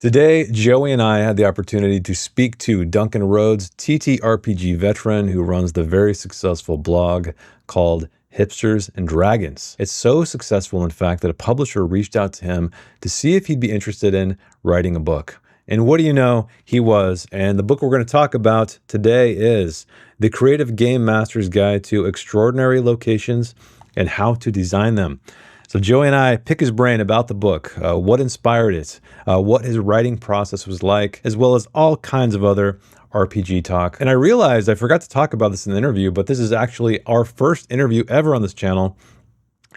Today, Joey and I had the opportunity to speak to Duncan Rhodes, TTRPG veteran who runs the very successful blog called Hipsters and Dragons. It's so successful, in fact, that a publisher reached out to him to see if he'd be interested in writing a book. And what do you know, he was. And the book we're going to talk about today is The Creative Game Master's Guide to Extraordinary Locations and How to Design Them. So Joey and I pick his brain about the book, what inspired it, what his writing process was like, as well as all kinds of other RPG talk. And I realized I forgot to talk about this in the interview, but this is actually our first interview ever on this channel.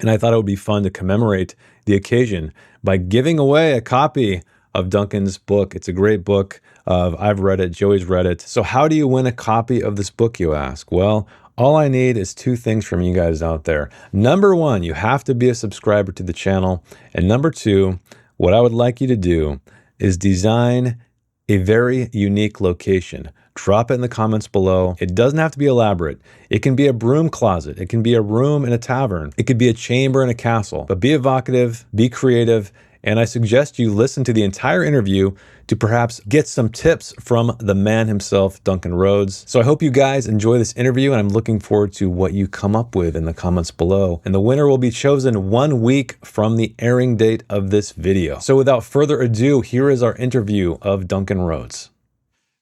And I thought it would be fun to commemorate the occasion by giving away a copy of Duncan's book. It's a great book. I've read it, Joey's read it. So how do you win a copy of this book, you ask? Well, all I need is two things from you guys out there. Number one, you have to be a subscriber to the channel. And number two, what I would like you to do is design a very unique location. Drop it in the comments below. It doesn't have to be elaborate. It can be a broom closet. It can be a room in a tavern. It could be a chamber in a castle. But be evocative, be creative, and I suggest you listen to the entire interview to perhaps get some tips from the man himself, Duncan Rhodes. So I hope you guys enjoy this interview, and I'm looking forward to what you come up with in the comments below. And the winner will be chosen 1 week from the airing date of this video. So without further ado, here is our interview of Duncan Rhodes.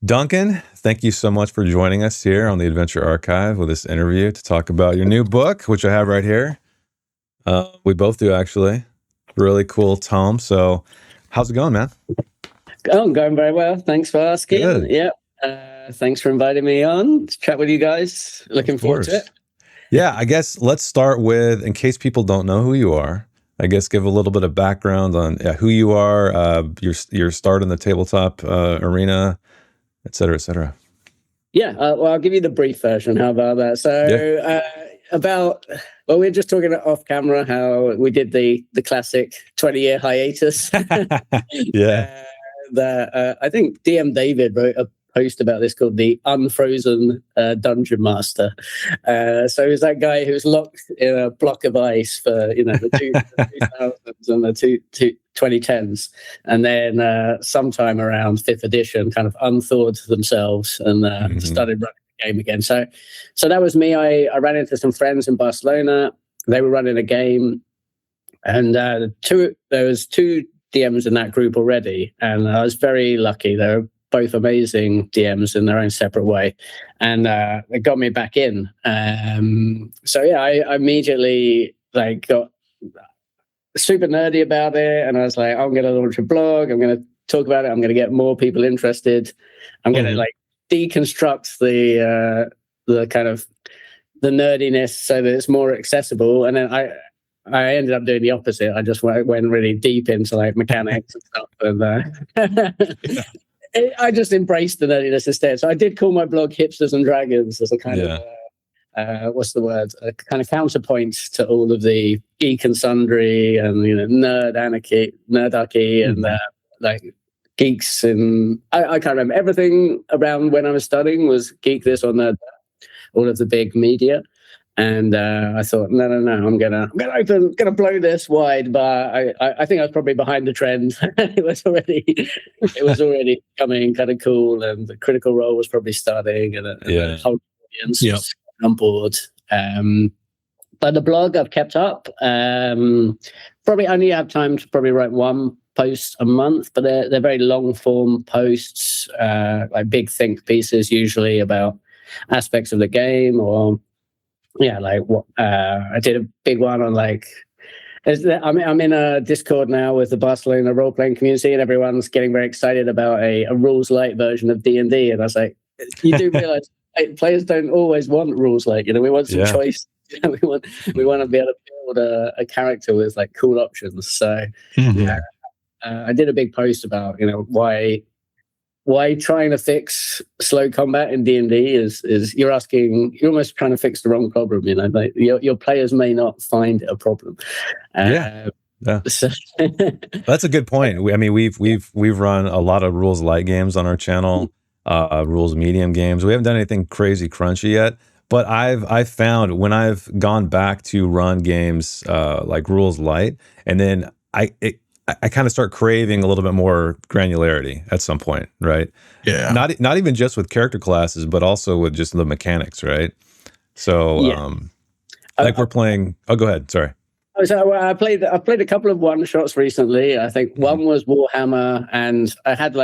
Duncan, thank you so much for joining us here on the Adventure Archive with this interview to talk about your new book, which I have right here. We both do, actually. Really cool tome. So how's it going, man? Oh, I'm going very well. Thanks for asking. Good. Yeah. Thanks for inviting me on to chat with you guys. Looking forward to it. Yeah, I guess let's start with, in case people don't know who you are, I guess give a little bit of background on who you are, your start in the tabletop arena, et cetera, et cetera. Yeah. Well, I'll give you the brief version. How about that? So we were just talking off camera how we did the classic 20-year hiatus. Yeah. I think DM David wrote a post about this called the Unfrozen Dungeon Master. So he's that guy who's locked in a block of ice for the 2000s and the 2010s, and then sometime around 5th edition kind of unthawed themselves and started running the game again. So that was me. I ran into some friends in Barcelona. They were running a game, and there was two DMs in that group already, and I was very lucky. They were both amazing DMs in their own separate way, and it got me back in. So yeah, I immediately got super nerdy about it, and I was like, I'm going to launch a blog. I'm going to talk about it. I'm going to get more people interested. I'm going to deconstruct the kind of the nerdiness so that it's more accessible. And then I ended up doing the opposite. I just went really deep into mechanics and stuff, and I just embraced the nerdiness instead. So I did call my blog Hipsters and Dragons as a kind of what's the word? A kind of counterpoint to all of the geek and sundry and nerdarchy and geeks, and I can't remember everything around when I was studying was geek this or nerd that, all of the big media. And I thought, no, I'm gonna blow this wide. But I think I was probably behind the trend. it was already coming kind of cool, and the Critical Role was probably starting, and the whole audience was on board. But the blog I've kept up. Probably only have time to probably write one post a month, but they're very long form posts, like big think pieces, usually about aspects of the game or. Yeah, I did a big one on I'm in a Discord now with the Barcelona role-playing community, and everyone's getting very excited about a rules light version of D&D. And I was like, you do realize players don't always want rules light. We want some choice. We want to be able to build a character with cool options. So I did a big post about why trying to fix slow combat in D&D is you're almost trying to fix the wrong problem. Your players may not find a problem. So. That's a good point. We've run a lot of rules light games on our channel, rules medium games. We haven't done anything crazy crunchy yet, but I've found when I've gone back to run games like rules light, and then I kind of start craving a little bit more granularity at some point, right? Yeah. Not even just with character classes, but also with just the mechanics, right? So, like we're playing. Oh, go ahead. Sorry. So I played a couple of one shots recently. I think one was Warhammer, and I had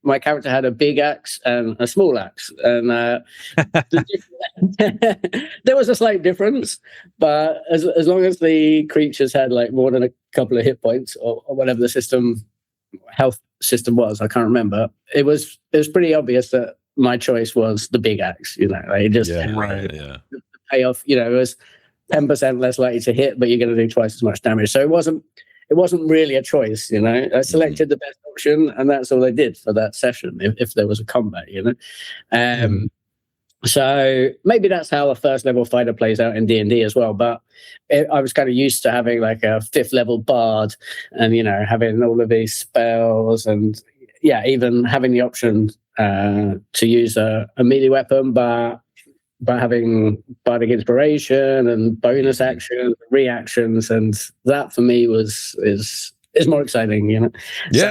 my character had a big axe and a small axe, and there was a slight difference. But as long as the creatures had more than a couple of hit points or whatever the health system was, I can't remember. It was pretty obvious that my choice was the big axe. It just pay off. It was 10% less likely to hit, but you're going to do twice as much damage. So it wasn't really a choice, I selected the best option, and that's all I did for that session. If there was a combat, So maybe that's how a first level fighter plays out in D&D as well. But I was kind of used to having a 5th level bard, and having all of these spells, and even having the option to use a melee weapon, but having bardic inspiration and bonus actions, reactions, and that for me is more exciting, Yeah,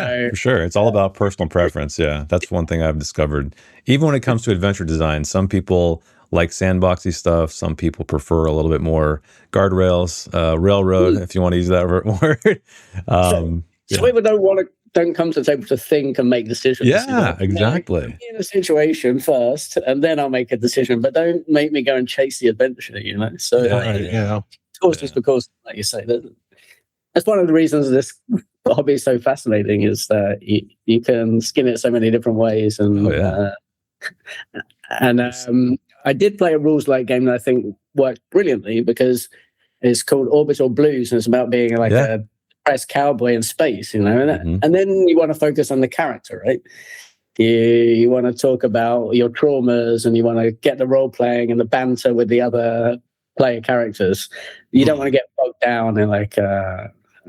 so, for sure. It's all about personal preference. Yeah, that's one thing I've discovered. Even when it comes to adventure design, some people like sandboxy stuff. Some people prefer a little bit more guardrails, railroad, if you want to use that word. So people don't come to the table to think and make decisions. Yeah, exactly. Be in a situation first, and then I'll make a decision. But don't make me go and chase the adventure. So horses for course, like you say. That's one of the reasons this hobby is so fascinating. Is that you can skin it so many different ways, and I did play a rules light game that I think worked brilliantly because it's called Orbital Blues, and it's about being a depressed cowboy in space, and then you want to focus on the character, right? You want to talk about your traumas, and you want to get the role playing and the banter with the other player characters. You don't want to get bogged down in a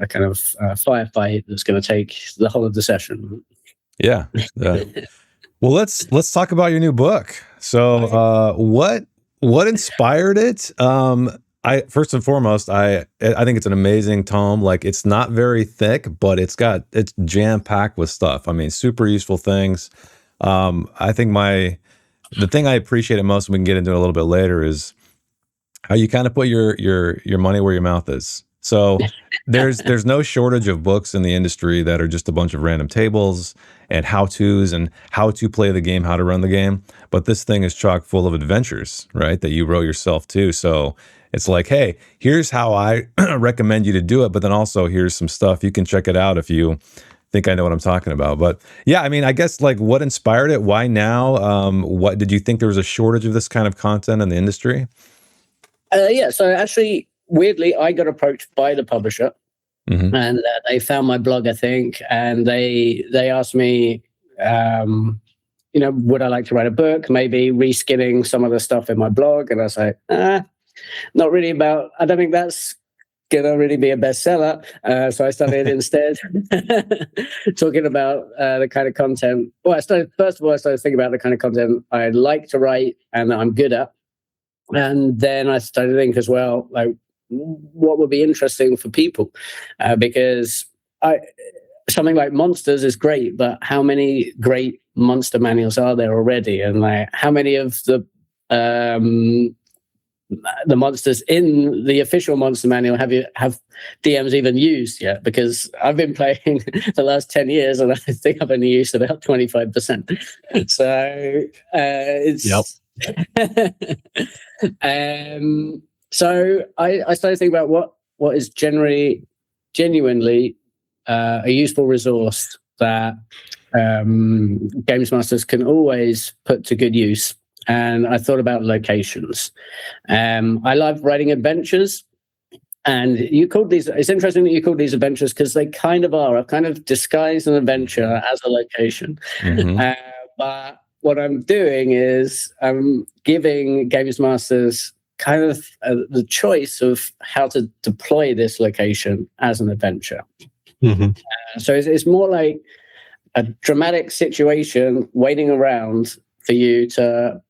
kind of firefight that's going to take the whole of the session. Yeah. Well, let's talk about your new book. So, what inspired it? First and foremost, I think it's an amazing tome. It's not very thick, but it's jam packed with stuff. I mean, super useful things. I think the thing I appreciate it most, and we can get into it a little bit later, is how you kind of put your money where your mouth is. So there's no shortage of books in the industry that are just a bunch of random tables and how-tos and how to play the game, how to run the game. But this thing is chock full of adventures, right, that you wrote yourself too. So it's hey, here's how I recommend you to do it, but then also here's some stuff. You can check it out if you think I know what I'm talking about. But yeah, I mean, I guess what inspired it? Why now? What did you think there was a shortage of this kind of content in the industry? So actually, weirdly, I got approached by the publisher, and they found my blog, I think, and they asked me, would I like to write a book, maybe reskinning some of the stuff in my blog? And I was like, not really I don't think that's gonna really be a bestseller. So I started instead talking about the kind of content. Well, I started thinking about the kind of content I like to write and that I'm good at. And then I started to think as well, what would be interesting for people, because something like monsters is great, but how many great monster manuals are there already, and how many of the monsters in the official monster manual have DMs even used yet? Because I've been playing the last 10 years, and I think I've only used about 25%. So it's so I started thinking about what is genuinely a useful resource that games masters can always put to good use. And I thought about locations. I love writing adventures, and it's interesting that you called these adventures, because they kind of are. I've kind of disguised an adventure as a location. But what I'm doing is I'm giving games masters kind of the choice of how to deploy this location as an adventure. So it's more like a dramatic situation waiting around for you to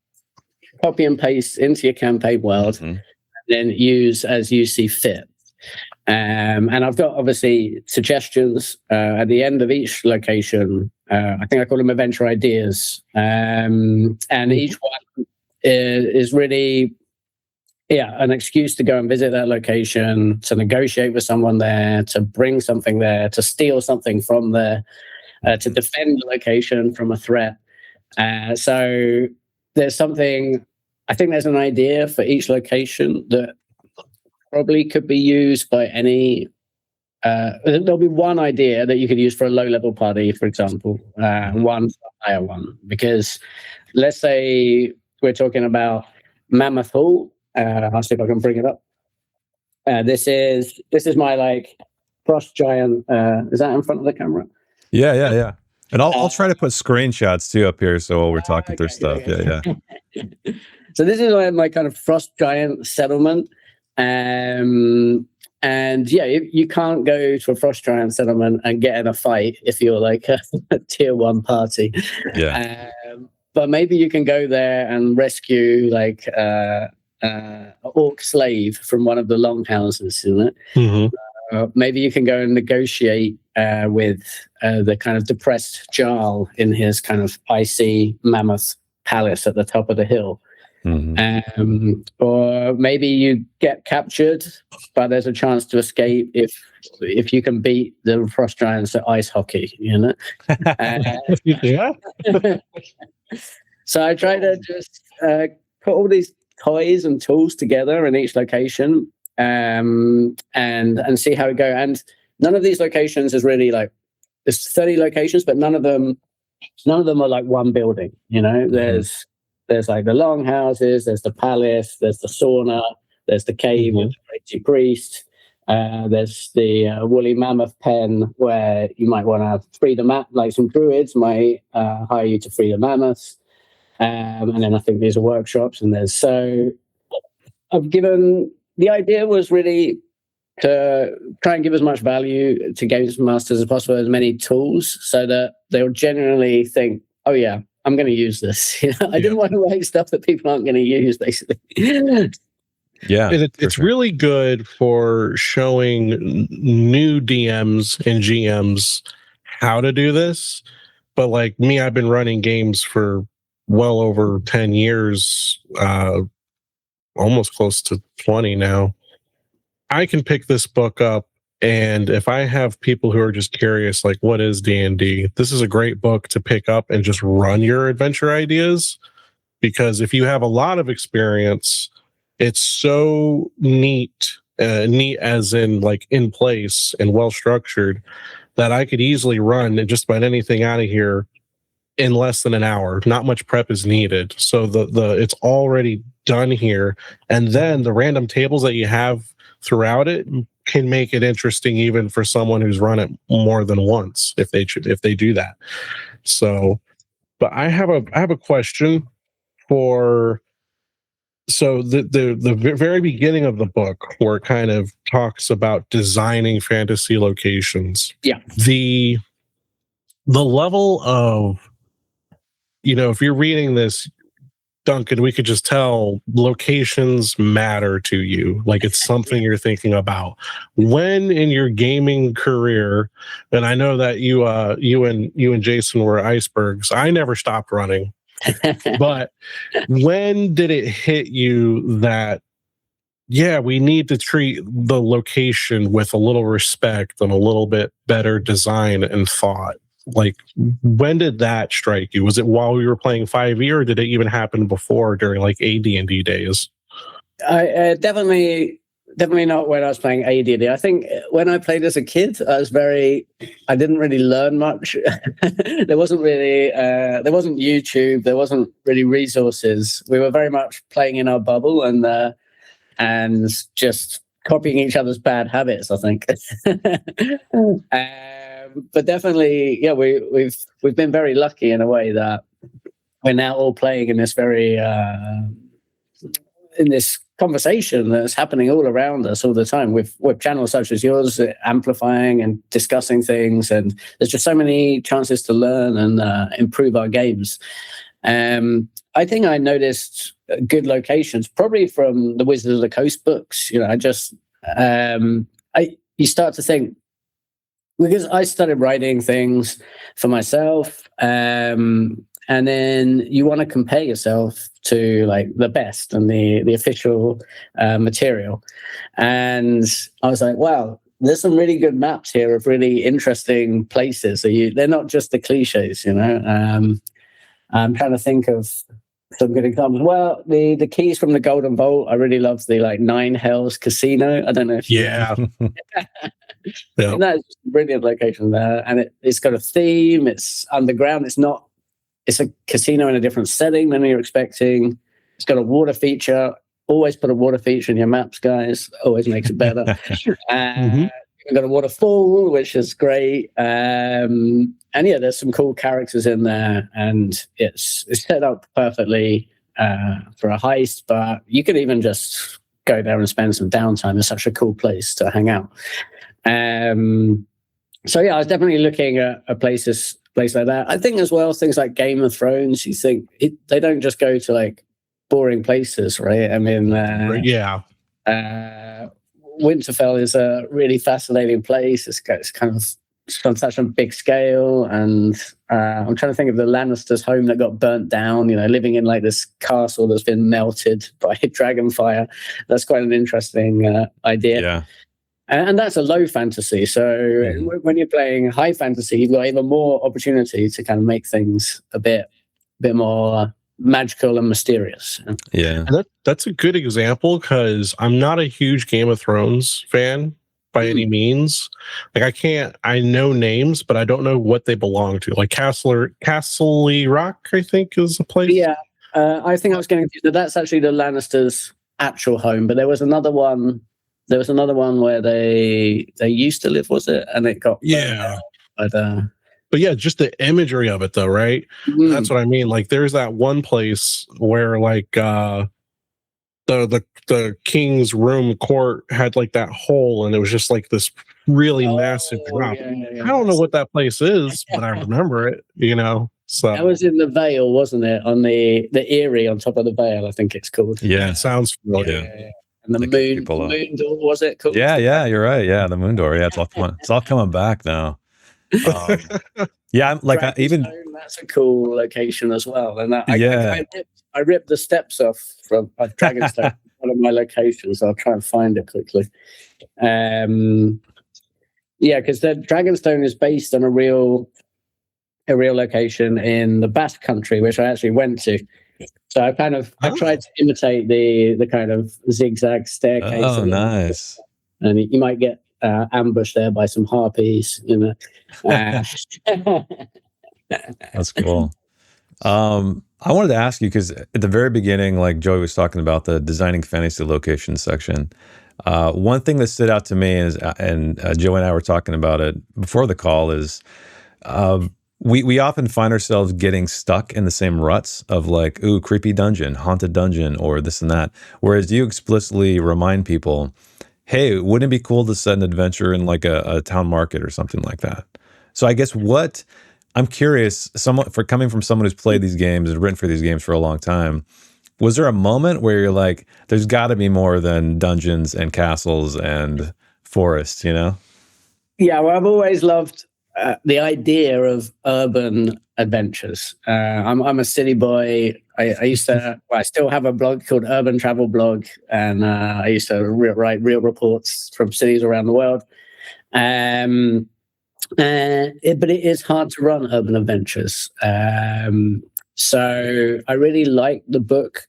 copy and paste into your campaign world, and then use as you see fit. And I've got obviously suggestions at the end of each location. I think I call them adventure ideas. And each one is really, an excuse to go and visit that location, to negotiate with someone there, to bring something there, to steal something from there, to defend the location from a threat. So there's something, I think there's an idea for each location that probably could be used by any. There'll be one idea that you could use for a low-level party, for example, one for a higher one. Because let's say we're talking about Mammoth Hall. I'll see if I can bring it up. This is my like frost giant. Is that in front of the camera? Yeah. And I'll try to put screenshots too up here, so while we're talking through stuff. Yeah. So this is my kind of frost giant settlement. And you can't go to a frost giant settlement and get in a fight if you're like a tier 1 party. Yeah. But maybe you can go there and rescue like an orc slave from one of the longhouses, isn't it? Mm-hmm. Maybe you can go and negotiate with the kind of depressed Jarl in his kind of icy mammoth palace at the top of the hill. Mm-hmm. Or maybe you get captured, but there's a chance to escape if you can beat the frost giants at ice hockey, you know. Yeah. So I try to just put all these toys and tools together in each location, and see how it goes. And none of these locations is really like, there's 30 locations, but none of them are like one building. You know, there's like the longhouses, there's the palace, there's the sauna, there's the cave with the crazy priest. There's the woolly mammoth pen where you might want to free like some druids might hire you to free the mammoths. And then I think these are workshops, and so I've given, the idea was really to try and give as much value to games masters as possible, as many tools, so that they'll genuinely think, oh yeah, I'm going to use this. I didn't want to make stuff that people aren't going to use, basically. Yeah, and it's really good for showing new DMs and GMs how to do this. But like me, I've been running games for well over 10 years, almost close to 20 now. I can pick this book up, and if I have people who are just curious, like, what is D&D? This is a great book to pick up and just run your adventure ideas. Because if you have a lot of experience, it's so neat as in like in place and well structured, that I could easily run just about anything out of here in less than an hour. Not much prep is needed. So the it's already done here. And then the random tables that you have throughout it can make it interesting even for someone who's run it more than once, if they do that. So, but I have a question for, so the very beginning of the book, where it kind of talks about designing fantasy locations. Yeah. The level of, if you're reading this, Duncan, we could just tell locations matter to you. Like, it's something you're thinking about. When in your gaming career, and I know that you and Jason were icebergs. I never stopped running. But when did it hit you that, yeah, we need to treat the location with a little respect and a little bit better design and thought? Like, when did that strike you? Was it while we were playing 5e, or did it even happen before, during like AD&D days? I definitely not when I was playing AD&D. I think when I played as a kid, I didn't really learn much. There wasn't YouTube. There wasn't really resources. We were very much playing in our bubble and just copying each other's bad habits, I think. But definitely, yeah, we've been very lucky in a way that we're now all playing in this very in this conversation that's happening all around us all the time, with channels such as yours amplifying and discussing things, and there's just so many chances to learn and improve our games. I think I noticed good locations probably from the Wizards of the Coast books. I just you start to think, because I started writing things for myself, and then you want to compare yourself to like the best and the official material. And I was like, wow, there's some really good maps here of really interesting places. So they're not just the cliches, you know. I'm trying to think of some good examples. Well, the keys from the Golden Vault, I really love the like Nine Hells Casino. I don't know if Yeah. That's a brilliant location there, and it's got a theme. It's underground. It's a casino in a different setting than you're expecting. It's got a water feature. Always put a water feature in your maps, guys. Always makes it better. We've got a waterfall, which is great. And yeah, there's some cool characters in there, and it's set up perfectly for a heist. But you could even just go there and spend some downtime. It's such a cool place to hang out. So yeah, I was definitely looking at a place like that. I think as well, things like Game of Thrones, you think they don't just go to like boring places, right? I mean, Winterfell is a really fascinating place. It's kind of on such a big scale, and I'm trying to think of the Lannisters' home that got burnt down, you know, living in like this castle that's been melted by dragonfire. That's quite an interesting idea. Yeah. And that's a low fantasy. So when you're playing high fantasy, you've got even more opportunity to kind of make things a bit more magical and mysterious. Yeah. And that's a good example, because I'm not a huge Game of Thrones fan by any means. Like I know names, but I don't know what they belong to. Like Castle Rock, I think, is a place. Yeah. I think I was getting confused. That's actually the Lannisters' actual home, but there was another one. There was another one where they used to live, was it? And it got But yeah, just the imagery of it, though, right? That's what I mean. Like, there's that one place where, like, the king's room court had like that hole, and it was just like this really massive drop. Yeah. I don't know what that place is, but I remember it. You know, so that was in the Vale, wasn't it? On the Eyrie on top of the Vale, I think it's called. Yeah, it sounds familiar. Yeah. And the moon door, was it called? Yeah, you're right. Yeah, the moon door. Yeah, it's all coming back now. Yeah, I'm like that's a cool location as well. And I ripped the steps off from Dragonstone, one of my locations. I'll try and find it quickly. Yeah, because the Dragonstone is based on a real location in the Basque Country, which I actually went to. So I tried to imitate the kind of zigzag staircase. Oh, nice! And you might get ambushed there by some harpies, you know. That's cool. I wanted to ask you, because at the very beginning, like Joey was talking about the designing fantasy location section. One thing that stood out to me is, and Joey and I were talking about it before the call, is we often find ourselves getting stuck in the same ruts of like, ooh, creepy dungeon, haunted dungeon, or this and that. Whereas you explicitly remind people, hey, wouldn't it be cool to set an adventure in like a town market or something like that? So I guess I'm curious, coming from someone who's played these games and written for these games for a long time, was there a moment where you're like, there's got to be more than dungeons and castles and forests, you know? Yeah, well, I've always loved the idea of urban adventures. I'm a city boy. I still have a blog called Urban Travel Blog, and I used to write real reports from cities around the world. But it is hard to run urban adventures. So I really like the book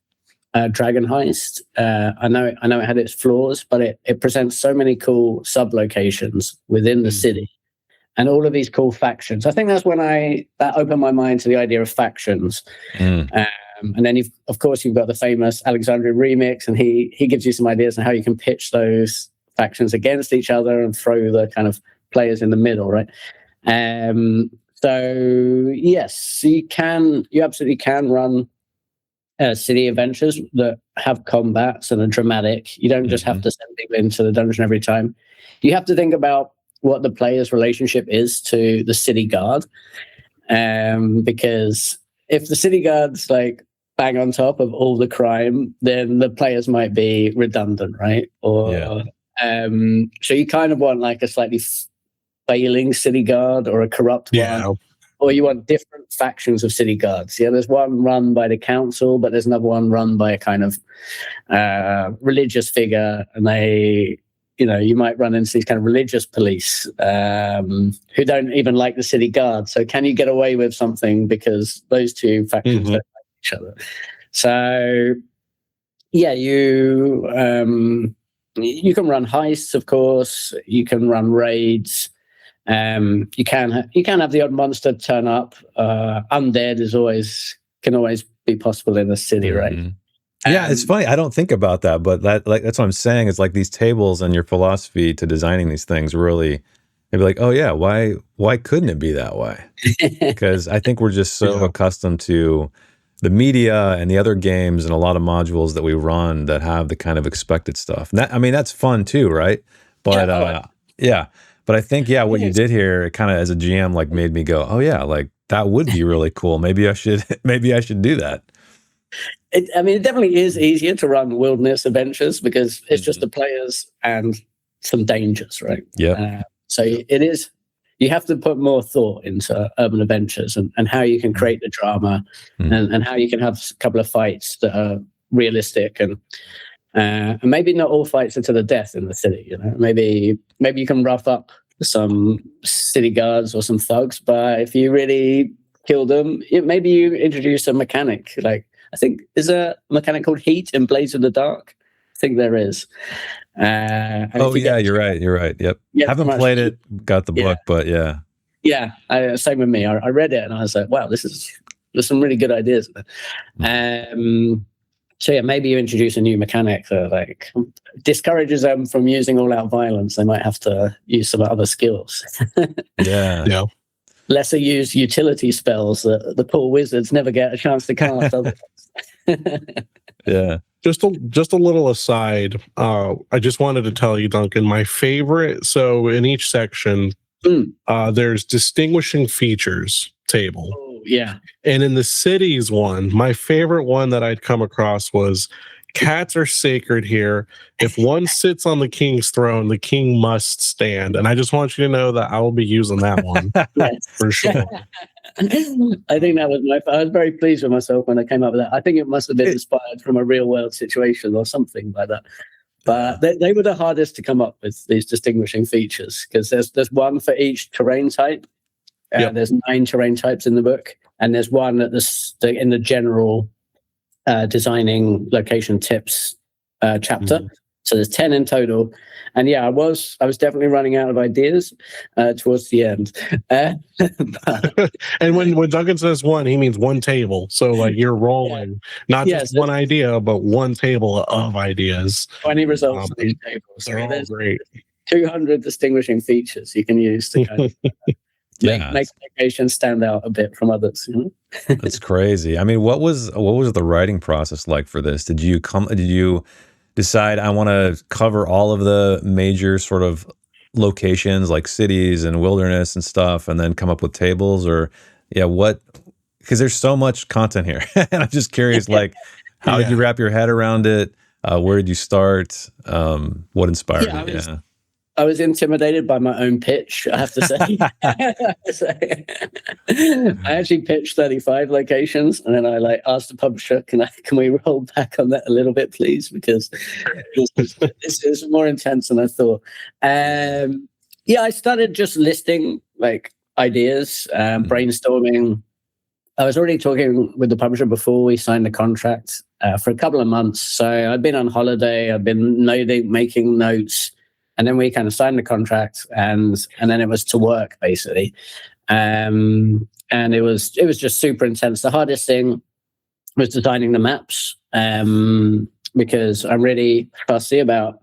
Dragon Heist. I know it had its flaws, but it presents so many cool sub-locations within the city. And all of these cool factions. I think that's when that opened my mind to the idea of factions. And then you've got the famous Alexandria remix, and he gives you some ideas on how you can pitch those factions against each other and throw the kind of players in the middle, right? So yes, you absolutely can run city adventures that have combats and are dramatic. You don't just have to send people into the dungeon every time. You have to think about what the player's relationship is to the city guard, because if the city guard's like bang on top of all the crime, then the players might be redundant, right? So you kind of want like a slightly failing city guard or a corrupt one, or you want different factions of city guards. Yeah, there's one run by the council, but there's another one run by a kind of religious figure, and they, you might run into these kind of religious police who don't even like the city guard. So can you get away with something because those two factions don't like each other? So yeah, you can run heists, of course. You can run raids. You can have the odd monster turn up. Undead can always be possible in a city, right? Yeah, it's funny. I don't think about that, but that's what I'm saying. Is like these tables and your philosophy to designing these things really, maybe like, oh yeah, why couldn't it be that way? Because I think we're just so accustomed to the media and the other games and a lot of modules that we run that have the kind of expected stuff. And that's fun too, right? But but I think what you did here, it kind of as a GM like made me go, oh yeah, like that would be really cool. Maybe I should do that. It definitely is easier to run wilderness adventures because it's just the players and some dangers, right? Yeah. So it is. You have to put more thought into urban adventures and how you can create the drama and how you can have a couple of fights that are realistic and maybe not all fights are to the death in the city. Maybe you can rough up some city guards or some thugs, but if you really kill them, maybe you introduce a mechanic. Like I think is a mechanic called Heat in Blades of the Dark. I think there is. You're right. Yep. Haven't played it, got the book, but yeah. Yeah, same with me. I read it and I was like, wow, there's some really good ideas. So yeah, maybe you introduce a new mechanic that like discourages them from using all-out violence. They might have to use some other skills. Yeah. Lesser used utility spells that the poor wizards never get a chance to cast. Yeah. Just a little aside. I just wanted to tell you, Duncan, my favorite. So in each section, there's distinguishing features table. Oh, yeah. And in the cities one, my favorite one that I'd come across was cats are sacred here. If one sits on the king's throne, the king must stand. And I just want you to know that I will be using that one for sure. I think that was I was very pleased with myself when I came up with that. I think it must have been inspired from a real world situation or something like that. But they were the hardest to come up with, these distinguishing features, because there's one for each terrain type. There's 9 terrain types in the book, and there's one in the general designing location tips chapter. So there's 10 in total. And I was definitely running out of ideas towards the end. And when Duncan says one, he means one table. So like you're rolling, not just one idea, but one table of ideas. 20 results on each table. So They're all great. 200 distinguishing features you can use to kind of make locations stand out a bit from others. That's crazy. I mean, what was the writing process like for this? Did you decide I want to cover all of the major sort of locations like cities and wilderness and stuff, and then come up with tables, or what? Because there's so much content here, and I'm just curious, like, how did you wrap your head around it? Where did you start? What inspired it? I was intimidated by my own pitch, I have to say. I actually pitched 35 locations, and then I asked the publisher, can we roll back on that a little bit, please? Because this is more intense than I thought. I started just listing like ideas, brainstorming. I was already talking with the publisher before we signed the contract for a couple of months. So I'd been on holiday, I'd been making notes. And then we kind of signed the contract, and then it was to work basically, and it was just super intense. The hardest thing was designing the maps, because I'm really fussy about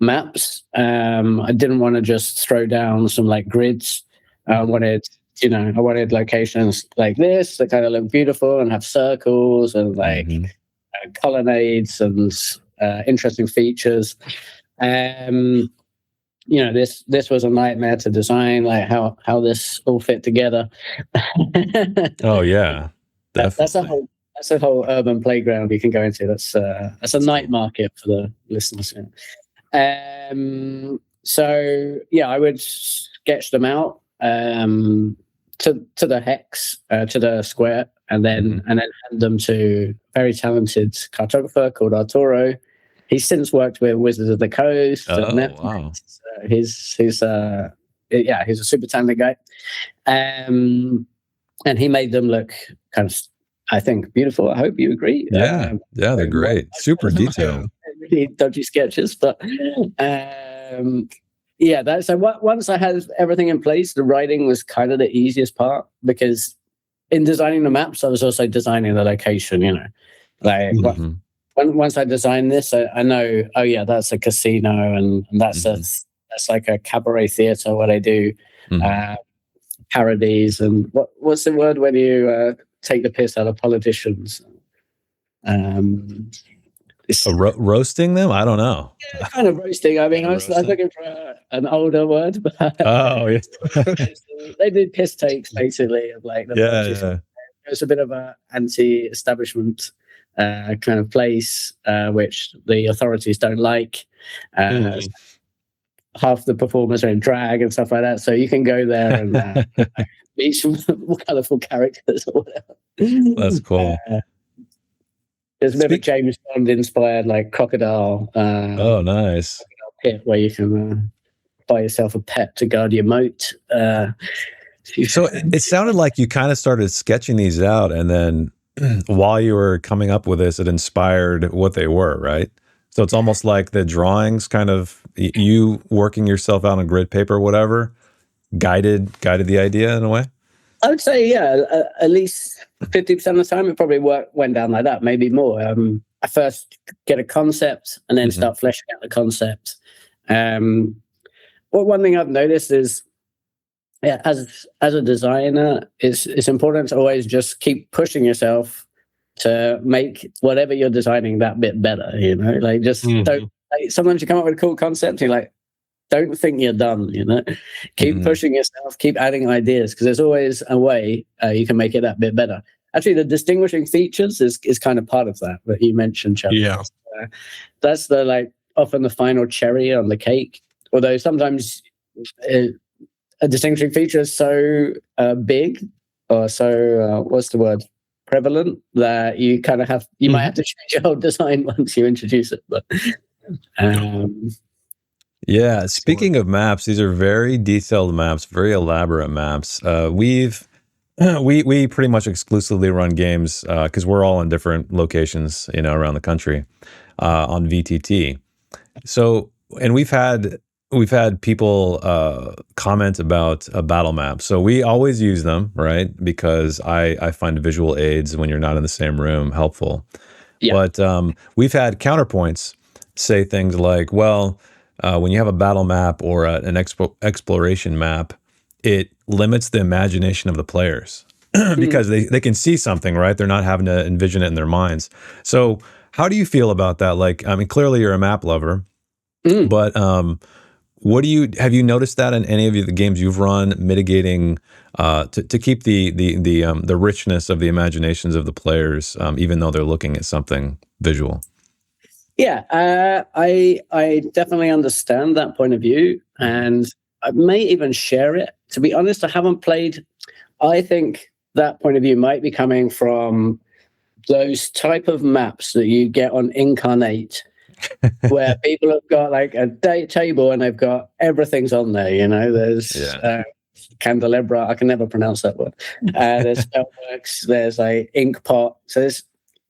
maps. I didn't want to just throw down some like grids. I wanted locations like this that kind of look beautiful and have circles and like colonnades and interesting features. This was a nightmare to design, like how this all fit together. Oh yeah, definitely. That's a whole urban playground you can go into. That's a night market for the listeners. So yeah, I would sketch them out to the hex, to the square, and then hand them to a very talented cartographer called Arturo. He's since worked with Wizards of the Coast. Wow. He's a super talented guy. And he made them look kind of, I think, beautiful. I hope you agree. Yeah, they're great. Super detailed. Really dodgy sketches, but so once I had everything in place, the writing was kind of the easiest part, because in designing the maps, I was also designing the location, like once I designed this, I know, oh yeah, that's a casino, and that's like a cabaret theater where they do parodies, and what's the word when you take the piss out of politicians? Roasting them? I don't know. Yeah, kind of roasting. I mean, I was looking for an older word, but they did piss takes, basically, of like the It was a bit of a anti-establishment kind of place, which the authorities don't like. Half the performers are in drag and stuff like that, so you can go there and meet some colourful characters or whatever. That's cool. There's a bit of a James Bond inspired, like crocodile. Nice. Crocodile pit where you can buy yourself a pet to guard your moat. So it sounded like you kind of started sketching these out, and then while you were coming up with this, it inspired what they were, right? So it's almost like the drawings, kind of you working yourself out on grid paper, whatever, guided the idea in a way. I would say, yeah, at least 50% of the time it probably went down like that, maybe more. I first get a concept and then start fleshing out the concept. One thing I've noticed is, as a designer, it's important to always just keep pushing yourself to make whatever you're designing that bit better. Like just don't. Like, sometimes you come up with a cool concept, you're like, don't think you're done. Keep pushing yourself, keep adding ideas, because there's always a way you can make it that bit better. Actually, the distinguishing features is kind of part of that you mentioned, Chuck. Yeah, that's often the final cherry on the cake. Although sometimes a distinguishing feature is so big, or so what's the word, prevalent, that you kind of might have to change your whole design once you introduce it. But yeah, speaking of maps, these are very detailed maps, very elaborate maps. We pretty much exclusively run games because we're all in different locations, around the country on VTT. So, and we've had people comment about a battle map. So we always use them, right? Because I find visual aids when you're not in the same room helpful. Yeah. But we've had counterpoints say things like, well, when you have a battle map or an exploration map, it limits the imagination of the players because they can see something, right? They're not having to envision it in their minds. So how do you feel about that? Like, I mean, clearly you're a map lover, but have you noticed that in any of the games you've run, mitigating to keep the richness of the imaginations of the players, even though they're looking at something visual? Yeah, I definitely understand that point of view, and I may even share it. To be honest, I haven't played. I think that point of view might be coming from those type of maps that you get on Incarnate, where people have got like a table and they've got everything's on there. There's candelabra. I can never pronounce that word. There's spellworks. There's like ink pot. So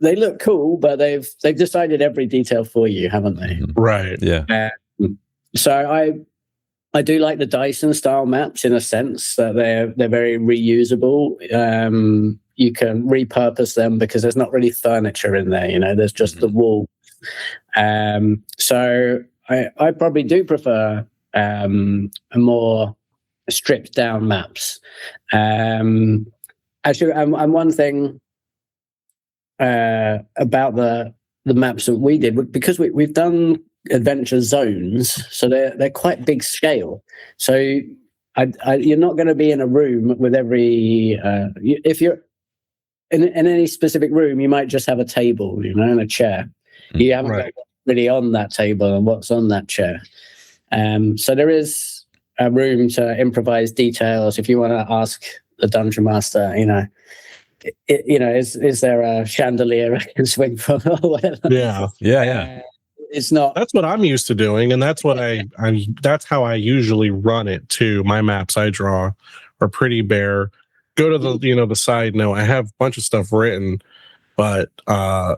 they look cool, but they've decided every detail for you, haven't they? Right. Yeah. So I do like the Dyson style maps in a sense that they're very reusable. You can repurpose them because there's not really furniture in there. There's just the wall. So I probably do prefer a more stripped down maps. Actually, and one thing about the maps that we did, because we've done adventure zones, so they're quite big scale. So you're not going to be in a room with every. If you're in any specific room, you might just have a table, and a chair. You haven't got really on that table and what's on that chair. So there is a room to improvise details. If you want to ask the dungeon master, is there a chandelier I can swing from or whatever? Yeah. It's not. That's what I'm used to doing, and that's what that's how I usually run it too. My maps I draw are pretty bare. Go to the side note. I have a bunch of stuff written, but I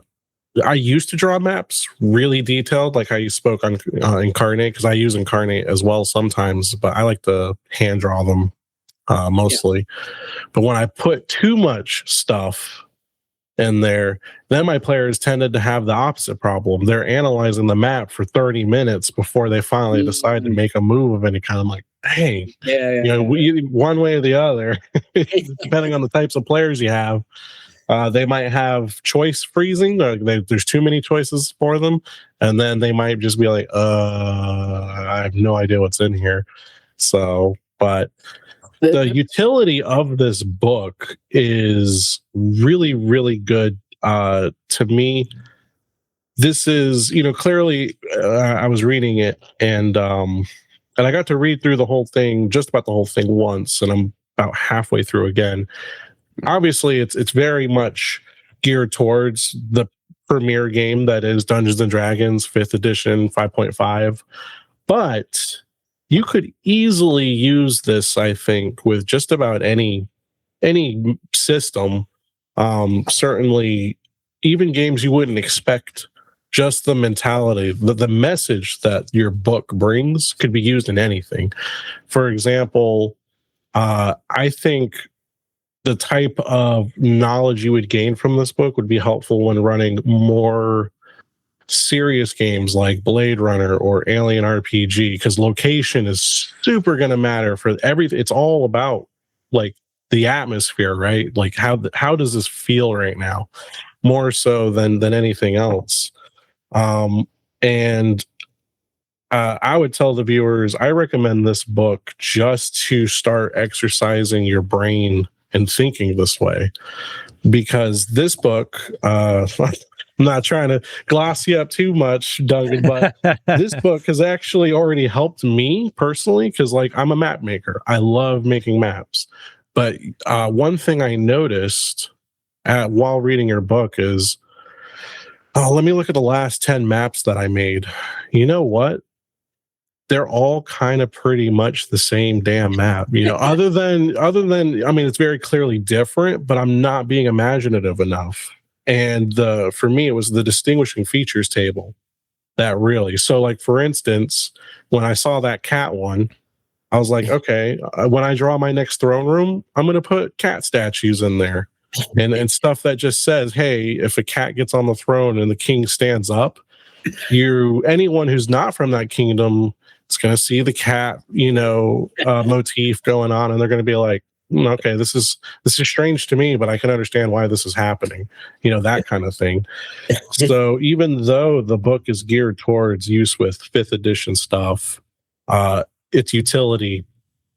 used to draw maps really detailed, like how you spoke on Incarnate, because I use Incarnate as well sometimes, but I like to hand draw them mostly. But when I put too much stuff in there, then my players tended to have the opposite problem. They're analyzing the map for 30 minutes before they finally decide to make a move of any kind. I'm like, dang, one way or the other, depending on the types of players you have. They might have choice freezing, or there's too many choices for them, and then they might just be like, I have no idea what's in here. So, but the utility of this book is really, really good to me. This is, clearly I was reading it, and I got to read through the whole thing, just about the whole thing once, and I'm about halfway through again. Obviously, it's very much geared towards the premier game that is Dungeons and Dragons 5th edition 5.5, but you could easily use this, I think, with just about any system. Certainly, even games you wouldn't expect. Just the mentality, the message that your book brings could be used in anything. For example, I think the type of knowledge you would gain from this book would be helpful when running more serious games like Blade Runner or Alien RPG, because location is super going to matter for everything. It's all about like the atmosphere, right? Like how does this feel right now, more so than anything else. And I would tell the viewers, I recommend this book just to start exercising your brain and thinking this way, because this book, I'm not trying to gloss you up too much, Duncan, but this book has actually already helped me personally, because like I'm a map maker. I love making maps. But one thing I noticed while reading your book is, let me look at the last 10 maps that I made. You know what? They're all kind of pretty much the same damn map, other than, I mean, it's very clearly different, but I'm not being imaginative enough. And for me, it was the distinguishing features table that really, so like, for instance, when I saw that cat one, I was like, okay, when I draw my next throne room, I'm going to put cat statues in there and stuff that just says, hey, if a cat gets on the throne and the king stands up, anyone who's not from that kingdom, it's going to see the cat, motif going on, and they're going to be like, okay, this is strange to me, but I can understand why this is happening, that kind of thing. So even though the book is geared towards use with 5th edition stuff, its utility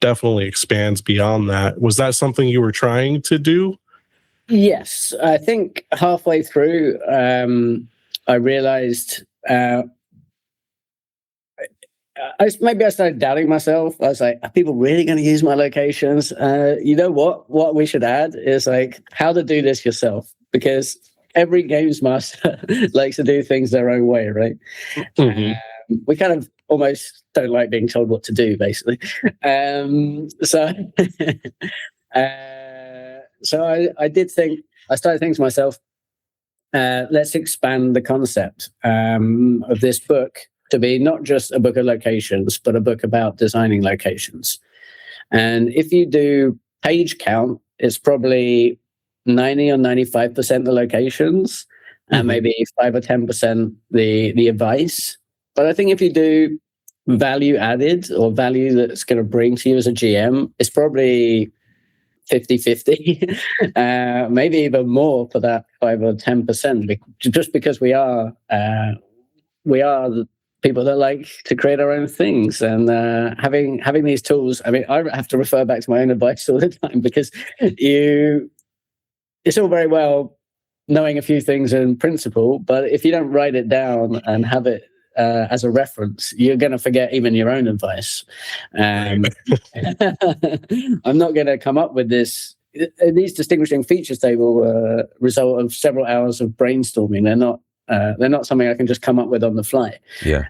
definitely expands beyond that. Was that something you were trying to do? Yes, I think halfway through, I realized maybe I started doubting myself. I was like, are people really going to use my locations? You know what we should add is like how to do this yourself, because every games master likes to do things their own way, right? Mm-hmm. We kind of almost don't like being told what to do, basically. So I did think, I started thinking to myself, let's expand the concept of this book to be not just a book of locations, but a book about designing locations. And if you do page count, it's probably 90 or 95% the locations, and maybe 5 or 10% the advice. But I think if you do value added or value that's going to bring to you as a GM, it's probably 50-50, maybe even more for that 5 or 10%, just because we are the people that like to create our own things, and having these tools. I mean, I have to refer back to my own advice all the time, because it's all very well knowing a few things in principle, but if you don't write it down and have it as a reference, you're going to forget even your own advice. I'm not going to come up with this. These distinguishing features table were a result of several hours of brainstorming. They're not something I can just come up with on the fly. Yeah.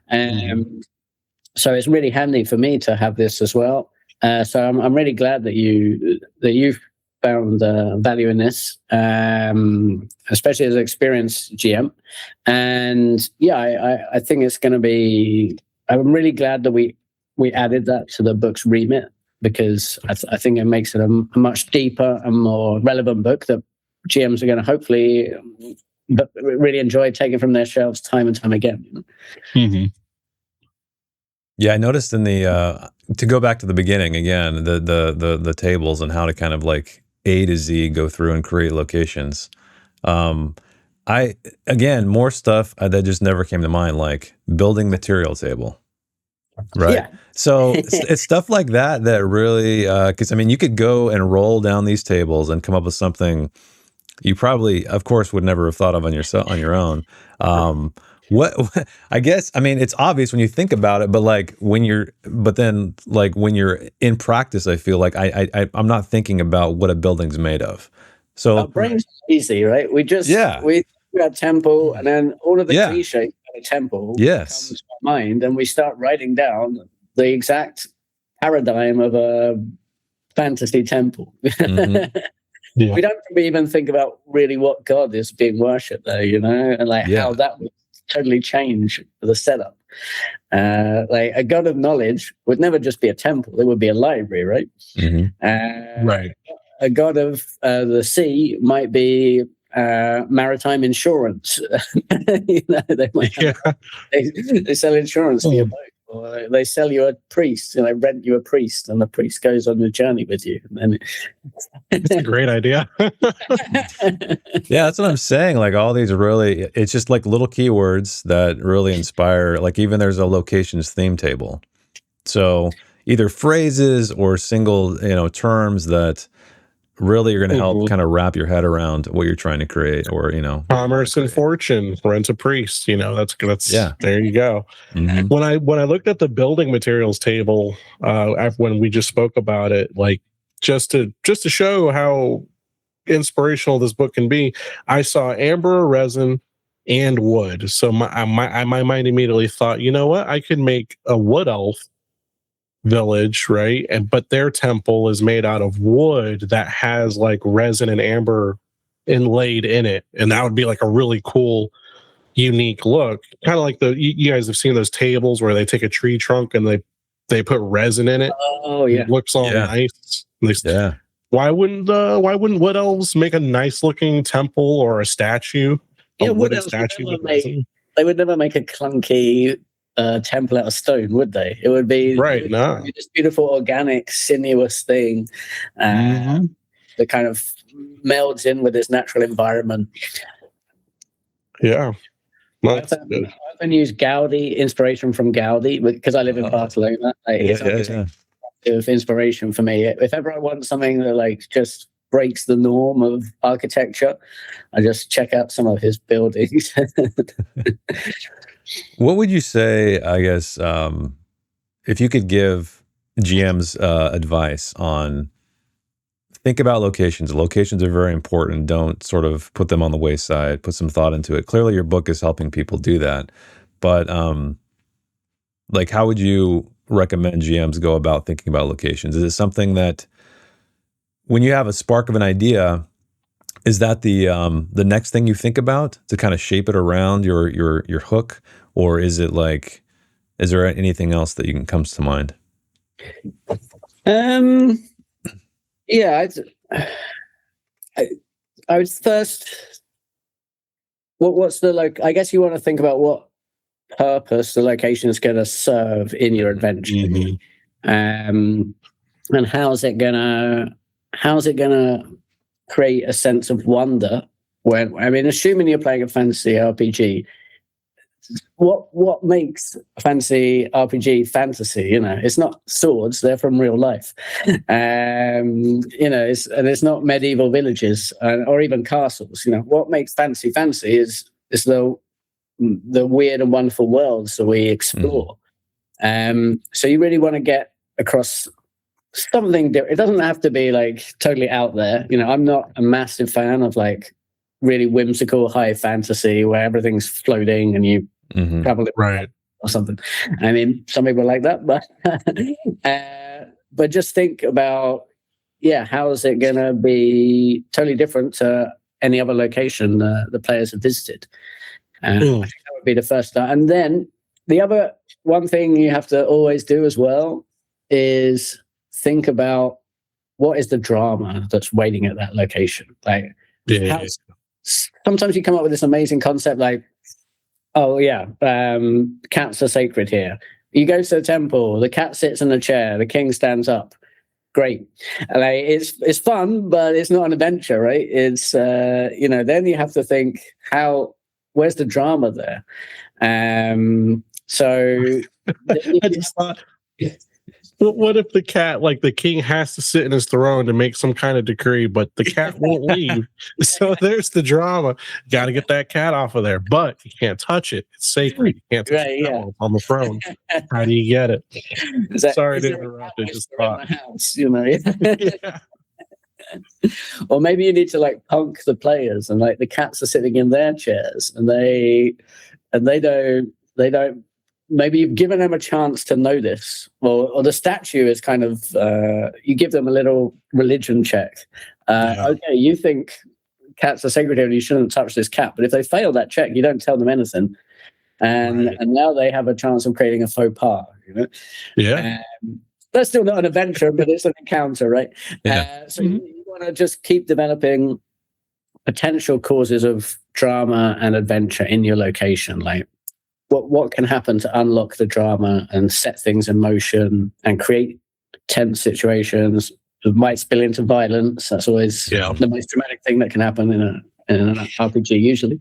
So it's really handy for me to have this as well. So I'm really glad that you've found value in this, especially as an experienced GM. And yeah, I think it's going to be. I'm really glad that we added that to the book's remit, because I think it makes it a much deeper and more relevant book that GMs are going to hopefully really enjoy taking from their shelves time and time again. Mm-hmm. Yeah, I noticed in the to go back to the beginning again, the tables and how to kind of like A to Z go through and create locations. More stuff that just never came to mind, like building material table. Right. Yeah. So it's stuff like that really, because I mean, you could go and roll down these tables and come up with something you probably, of course, would never have thought of on your own. What I guess, I mean, it's obvious when you think about it, but when you're in practice, I feel like I'm not thinking about what a building's made of. So our brains are easy, right? We have temple, and then all of the cliches of a temple comes to our mind, and we start writing down the exact paradigm of a fantasy temple. Mm-hmm. Yeah. We don't even think about really what god is being worshipped there, and how that would totally change the setup. Like a god of knowledge would never just be a temple; it would be a library, right? Mm-hmm. Right. A god of the sea might be maritime insurance. They might they sell insurance for your boat, or they sell you a priest, rent you a priest, and the priest goes on a journey with you. And it's a great idea. Yeah, that's what I'm saying. Like all these really, it's just like little keywords that really inspire. Like even there's a locations theme table. So either phrases or single, terms that really are going to help kind of wrap your head around what you're trying to create, or commerce and fortune, rent a priest. That's there you go. Mm-hmm. When I looked at the building materials table, when we just spoke about it, like just to show how inspirational this book can be, I saw amber, resin, and wood. So my mind immediately thought, you know what, I could make a wood elf village, right? But their temple is made out of wood that has like resin and amber inlaid in it, and that would be like a really cool, unique look. Kind of like you guys have seen those tables where they take a tree trunk and they put resin in it. Oh yeah, it looks all nice. Yeah. Why wouldn't wood elves make a nice looking temple or a statue? A wooden statue. They would never make a clunky temple out of stone, would they? It would be this beautiful, organic, sinuous thing that kind of melds in with this natural environment. Yeah. I often use Gaudi, inspiration from Gaudi, because I live in Barcelona. Of inspiration for me. If ever I want something that just breaks the norm of architecture, I just check out some of his buildings. What would you say, I guess, if you could give GMs advice on, think about locations. Locations are very important. Don't sort of put them on the wayside. Put some thought into it. Clearly, your book is helping people do that. But how would you recommend GMs go about thinking about locations? Is it something that, when you have a spark of an idea, is that the next thing you think about to kind of shape it around your hook, or is it is there anything else that comes to mind? Yeah, I would first. What's the I guess you want to think about what purpose the location is going to serve in your adventure, and how's it gonna create a sense of wonder when, assuming you're playing a fantasy RPG, what makes fantasy RPG fantasy? It's not swords; they're from real life. It's not medieval villages or even castles. What makes fantasy is the weird and wonderful worlds that we explore. So you really want to get across something different. It doesn't have to be like totally out there. I'm not a massive fan of like really whimsical high fantasy where everything's floating and you travel it right or something. I mean, some people like that, but just think about, how is it going to be totally different to any other location the players have visited? I think that would be the first start. And then the other one thing you have to always do as well is think about what is the drama that's waiting at that location. Like, sometimes you come up with this amazing concept like, cats are sacred here. You go to the temple, the cat sits in a chair, the king stands up. Great. Like, it's fun, but it's not an adventure, right? It's then you have to think where's the drama there? So I just thought, what if the cat, like the king has to sit in his throne to make some kind of decree, but the cat won't leave? So there's the drama. Got to get that cat off of there, but you can't touch it. It's sacred. You can't touch it on the throne. How do you get it? Sorry to interrupt. I just thought. House, Or maybe you need to like punk the players, and like the cats are sitting in their chairs, and they don't. Maybe you've given them a chance to know this, or the statue is kind of you give them a little religion check. Okay, you think cats are sacred and you shouldn't touch this cat, but if they fail that check, you don't tell them anything, and now they have a chance of creating a faux pas. That's still not an adventure, but it's an encounter, right? So you want to just keep developing potential causes of drama and adventure in your location, like what can happen to unlock the drama and set things in motion and create tense situations that might spill into violence. That's always the most dramatic thing that can happen in an RPG usually.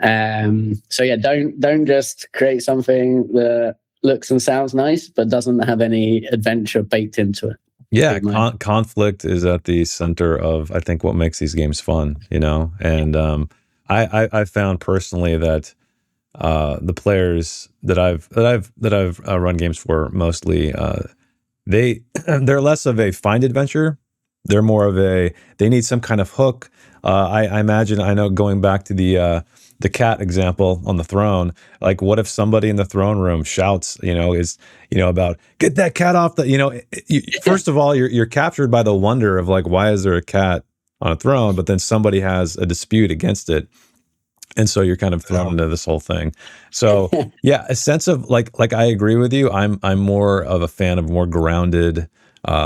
Don't just create something that looks and sounds nice but doesn't have any adventure baked into it. Conflict is at the center of, I think, what makes these games fun, and I found personally that the players that I've run games for mostly, they're less of a find adventure. They're more of they need some kind of hook. I imagine, I know, going back to the cat example on the throne, like what if somebody in the throne room shouts, about get that cat off first of all, you're captured by the wonder of like, why is there a cat on a throne? But then somebody has a dispute against it. And so you're kind of thrown into this whole thing. So a sense of like I agree with you. I'm more of a fan of more grounded,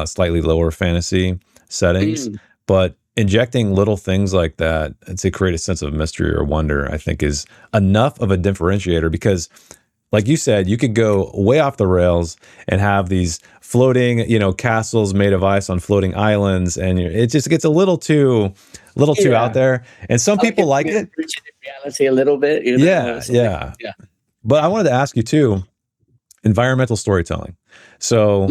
slightly lower fantasy settings, but injecting little things like that to create a sense of mystery or wonder, I think, is enough of a differentiator, because like you said, you could go way off the rails and have these floating, castles made of ice on floating islands, and it just gets a little too out there. And some people like it. Reality a little bit. Yeah. But I wanted to ask you too, environmental storytelling. So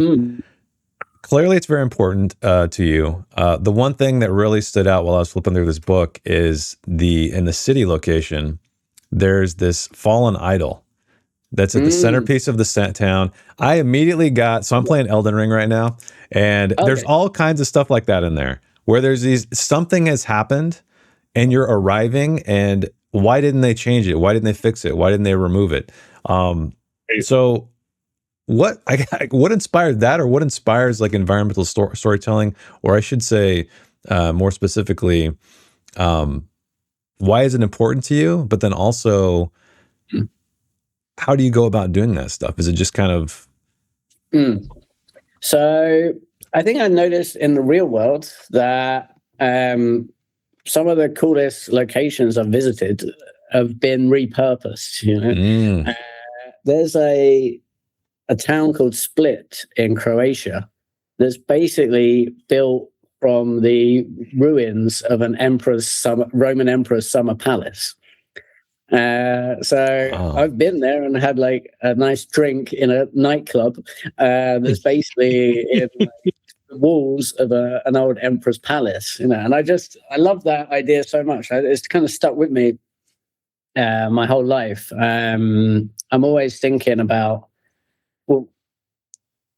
clearly it's very important to you. The one thing that really stood out while I was flipping through this book is in the city location, there's this fallen idol that's at the centerpiece of the town. I immediately so I'm playing Elden Ring right now, and there's all kinds of stuff like that in there, where there's something has happened and you're arriving, and why didn't they change it? Why didn't they fix it? Why didn't they remove it? So what inspired that, or what inspires like environmental storytelling, or I should say more specifically, why is it important to you? But then also, how do you go about doing that stuff? Is it just kind of... So I think I noticed in the real world that some of the coolest locations I've visited have been repurposed. There's a town called Split in Croatia that's basically built from the ruins of an Roman emperor's summer palace. So I've been there and had like a nice drink in a nightclub that's basically in like, the walls of an old emperor's palace, and I love that idea so much. It's kind of stuck with me my whole life. I'm always thinking about, well,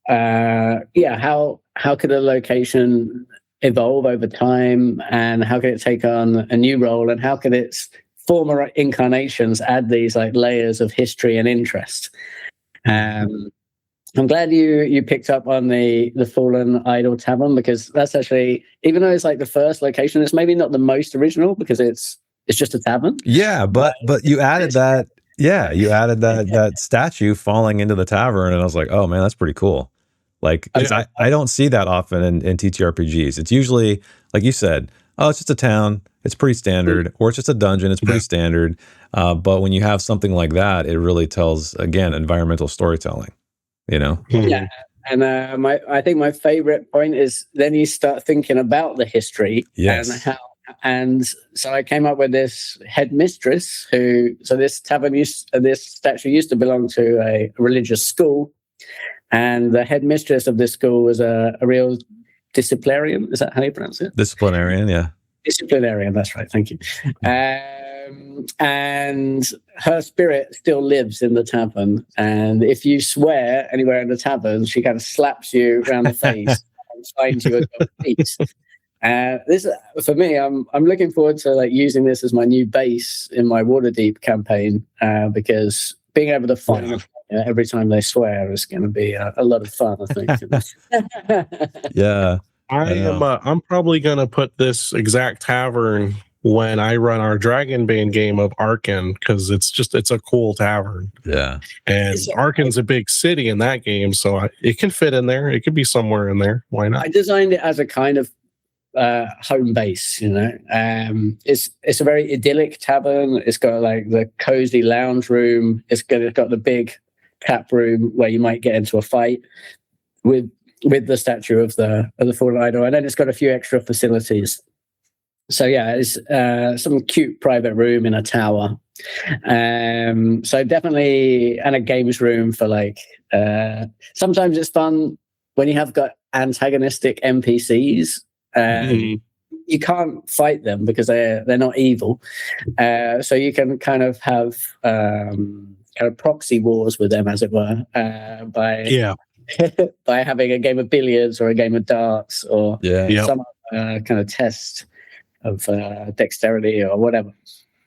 how could a location evolve over time, and how can it take on a new role, and how can its former incarnations add these like layers of history and interest. I'm glad you picked up on the Fallen Idol Tavern, because that's actually, even though it's like the first location, it's maybe not the most original because it's just a tavern. Yeah, but you added that. Yeah, you added that statue falling into the tavern, and I was like, oh man, that's pretty cool. Like, 'cause I don't see that often in TTRPGs. It's usually, like you said, oh, it's just a town, it's pretty standard, or it's just a dungeon, it's pretty standard. But when you have something like that, it really tells, again, environmental storytelling, you know? Yeah. And I think my favorite point is then you start thinking about the history. Yes. And how. And so I came up with this headmistress so this tavern this statue used to belong to a religious school, and the headmistress of this school was a real disciplinarian. Is that how you pronounce it? Disciplinarian, yeah. Disciplinarian, that's right. Thank you. And her spirit still lives in the tavern. And if you swear anywhere in the tavern, she kind of slaps you around the face and finds you a piece. This, for me, I'm looking forward to like using this as my new base in my Waterdeep campaign, because being able to find them every time they swear is going to be a lot of fun, I think. Yeah. I'm probably going to put this exact tavern when I run our Dragonbane game of Arkan, because it's a cool tavern. Yeah. And Arkan's a big city in that game, so it can fit in there. It could be somewhere in there. Why not? I designed it as a kind of home base, it's a very idyllic tavern. It's got like the cozy lounge room. It's got the big tap room where you might get into a fight with the statue of the Fallen Idol, and then it's got a few extra facilities. So yeah, it's some cute private room in a tower. So definitely, and a games room for like. Sometimes it's fun when you have got antagonistic NPCs. You can't fight them because they're not evil. So you can kind of have kind of proxy wars with them, as it were, by having a game of billiards or a game of darts or some kind of test of dexterity or whatever.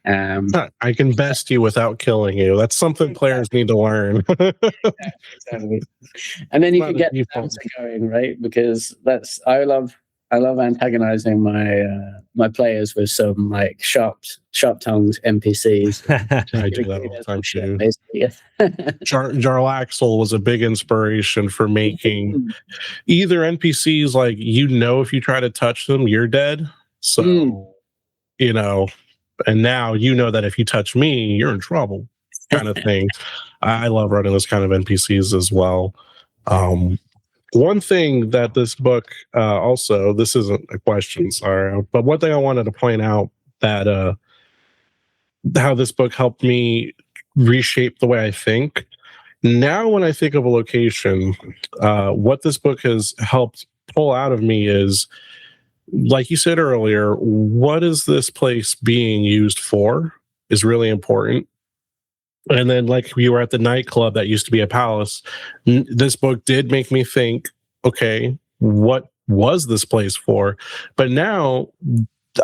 I can best you without killing you. That's something players need to learn. Exactly. And then you can get the banter going, right? Because I love antagonizing my players with some like sharp tongued NPCs. I do that all the time too. Jarlaxle was a big inspiration for making either NPCs like, if you try to touch them, you're dead. So and now that if you touch me, you're in trouble, kind of thing. I love running those kind of NPCs as well. One thing that this book also, this isn't a question, sorry, but one thing I wanted to point out that how this book helped me reshape the way I think. Now, when I think of a location, what this book has helped pull out of me is, like you said earlier, what is this place being used for is really important. And then, like, you were at the nightclub that used to be a palace. This book did make me think, okay, what was this place for? But now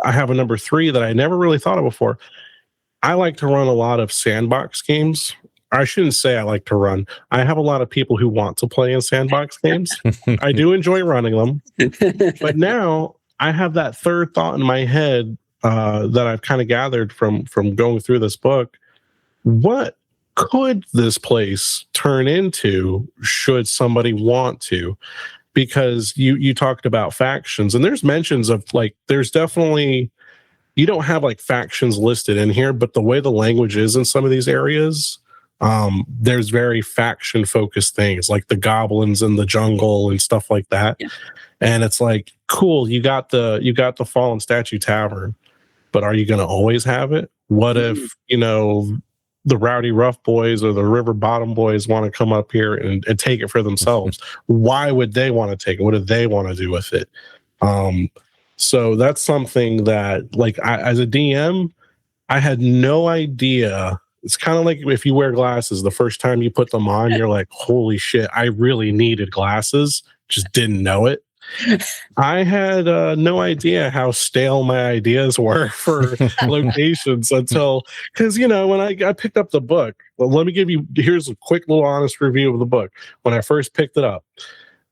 I have a number 3 that I never really thought of before. I like to run a lot of sandbox games. I shouldn't say I like to run. I have a lot of people who want to play in sandbox games. I do enjoy running them. But now I have that third thought in my head that I've kind of gathered from going through this book. What could this place turn into should somebody want to? Because you talked about factions, and there's mentions of like, there's definitely, you don't have like factions listed in here, but the way the language is in some of these areas, there's very faction focused things like the goblins in the jungle and stuff like that. Yeah. And it's like, cool, you got the Fallen Statue Tavern, but are you going to always have it? What if, the Rowdy Rough Boys or the River Bottom Boys want to come up here and take it for themselves? Why would they want to take it? What do they want to do with it? So that's something that, like, as a DM, I had no idea. It's kind of like if you wear glasses, the first time you put them on, you're like, holy shit, I really needed glasses. Just didn't know it. I had no idea how stale my ideas were for locations until, because, when I picked up the book, well, let me here's a quick little honest review of the book. When I first picked it up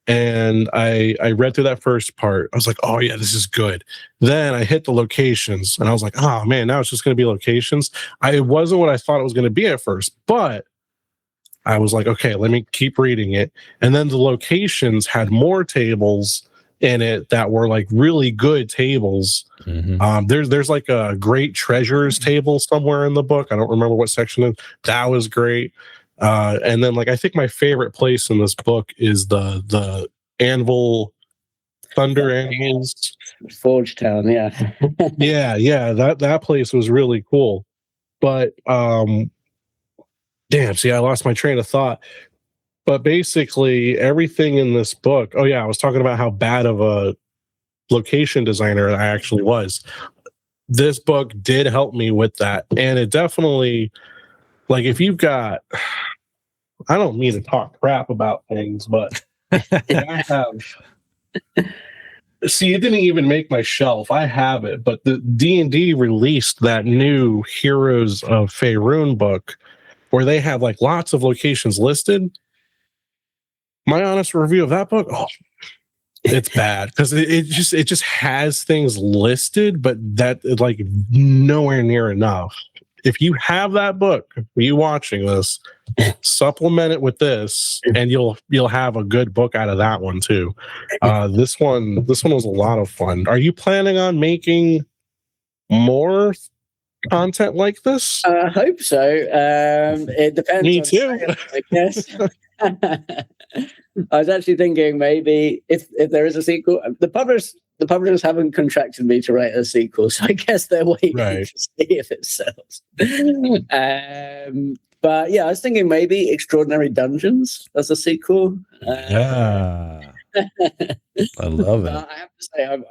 and I read through that first part, I was like, oh yeah, this is good. Then I hit the locations and I was like, oh man, now it's just going to be locations. It wasn't what I thought it was going to be at first, but I was like, okay, let me keep reading it. And then the locations had more tables in it that were like really good tables. Mm-hmm. There's like a great treasures table somewhere in the book. I don't remember what section it is. That was great. And then, like, I think my favorite place in this book is the Anvil, Thunder Anvils. Forge Town, yeah. yeah, that place was really cool. But damn, see, I lost my train of thought. But basically, everything in this book. Oh yeah, I was talking about how bad of a location designer I actually was. This book did help me with that, and it definitely, like, if you've got, I don't mean to talk crap about things, but I have. See, it didn't even make my shelf. I have it, but the D&D released that new Heroes of Faerun book where they have like lots of locations listed. My honest review of that book, it's bad because it just has things listed, but that, like, nowhere near enough. If you have that book, you watching this, supplement it with this, and you'll have a good book out of that one too. This one was a lot of fun. Are you planning on making more content like this? I hope so. It depends. Me too. I guess. I was actually thinking maybe if there is a sequel, the publishers haven't contracted me to write a sequel, so I guess they're waiting to see if it sells. But yeah, I was thinking maybe Extraordinary Dungeons as a sequel. Yeah, I love it. I have to say,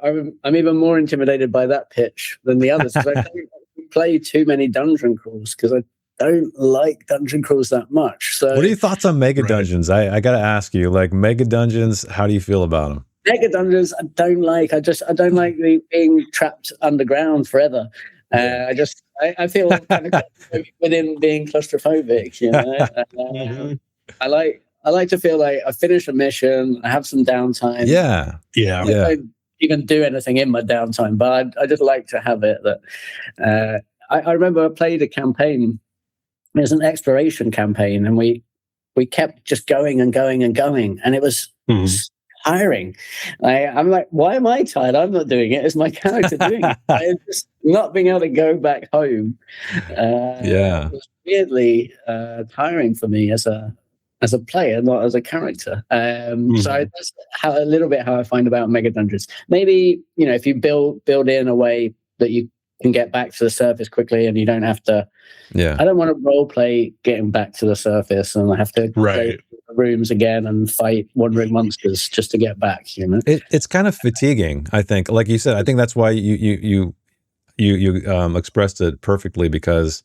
I'm even more intimidated by that pitch than the others, because I don't play too many dungeon crawls because I don't like dungeon crawls that much. So, what are your thoughts on mega dungeons? I got to ask you, like, mega dungeons, how do you feel about them? Mega dungeons, I don't like. I don't like being trapped underground forever. I feel kind of within being claustrophobic. I like to feel like I finish a mission, I have some downtime. Yeah. I don't even do anything in my downtime, but I just like to have it. That I remember I played a campaign. It was an exploration campaign, and we kept just going and going and going, and it was tiring. I'm like, why am I tired? I'm not doing it. It's my character doing it. I'm just not being able to go back home. It was weirdly tiring for me as a player, not as a character. So that's a little bit how I find about mega dungeons. Maybe, if you build in a way that you can get back to the surface quickly, and you don't have to. I don't want to role play getting back to the surface, and I have to go to the rooms again and fight wandering monsters just to get back. It's kind of fatiguing. I think, like you said, I think that's why you expressed it perfectly, because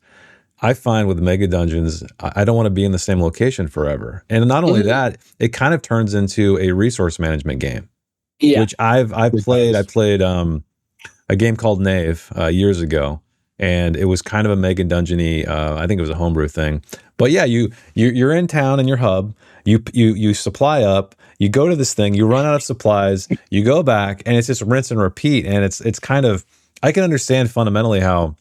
I find with mega dungeons, I don't want to be in the same location forever. And not only that, it kind of turns into a resource management game, which I've played. I played a game called Knave years ago, and it was kind of a mega dungeony. I think it was a homebrew thing. But yeah, you're in town in your hub. You supply up. You go to this thing. You run out of supplies. You go back, and it's just rinse and repeat. And it's kind of, I can understand fundamentally how.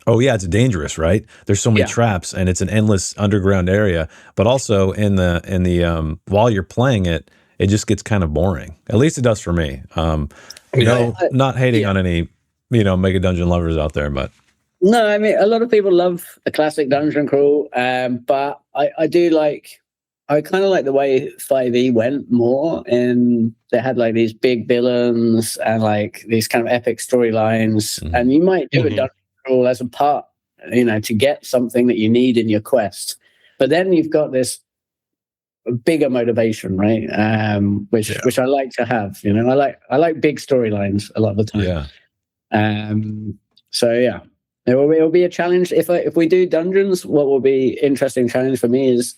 Oh yeah, it's dangerous, right? There's so many traps, and it's an endless underground area. But also in the while you're playing it, it just gets kind of boring. At least it does for me. Not hating on any mega dungeon lovers out there, but no, I mean, a lot of people love a classic dungeon crawl, but I do like. I kind of like the way 5e went more, and they had like these big villains and like these kind of epic storylines, and you might do a dungeon crawl as a part to get something that you need in your quest. But then you've got this bigger motivation, right? Which I like to have. I like big storylines a lot of the time. So yeah, it will be a challenge. If we do dungeons, what will be interesting challenge for me is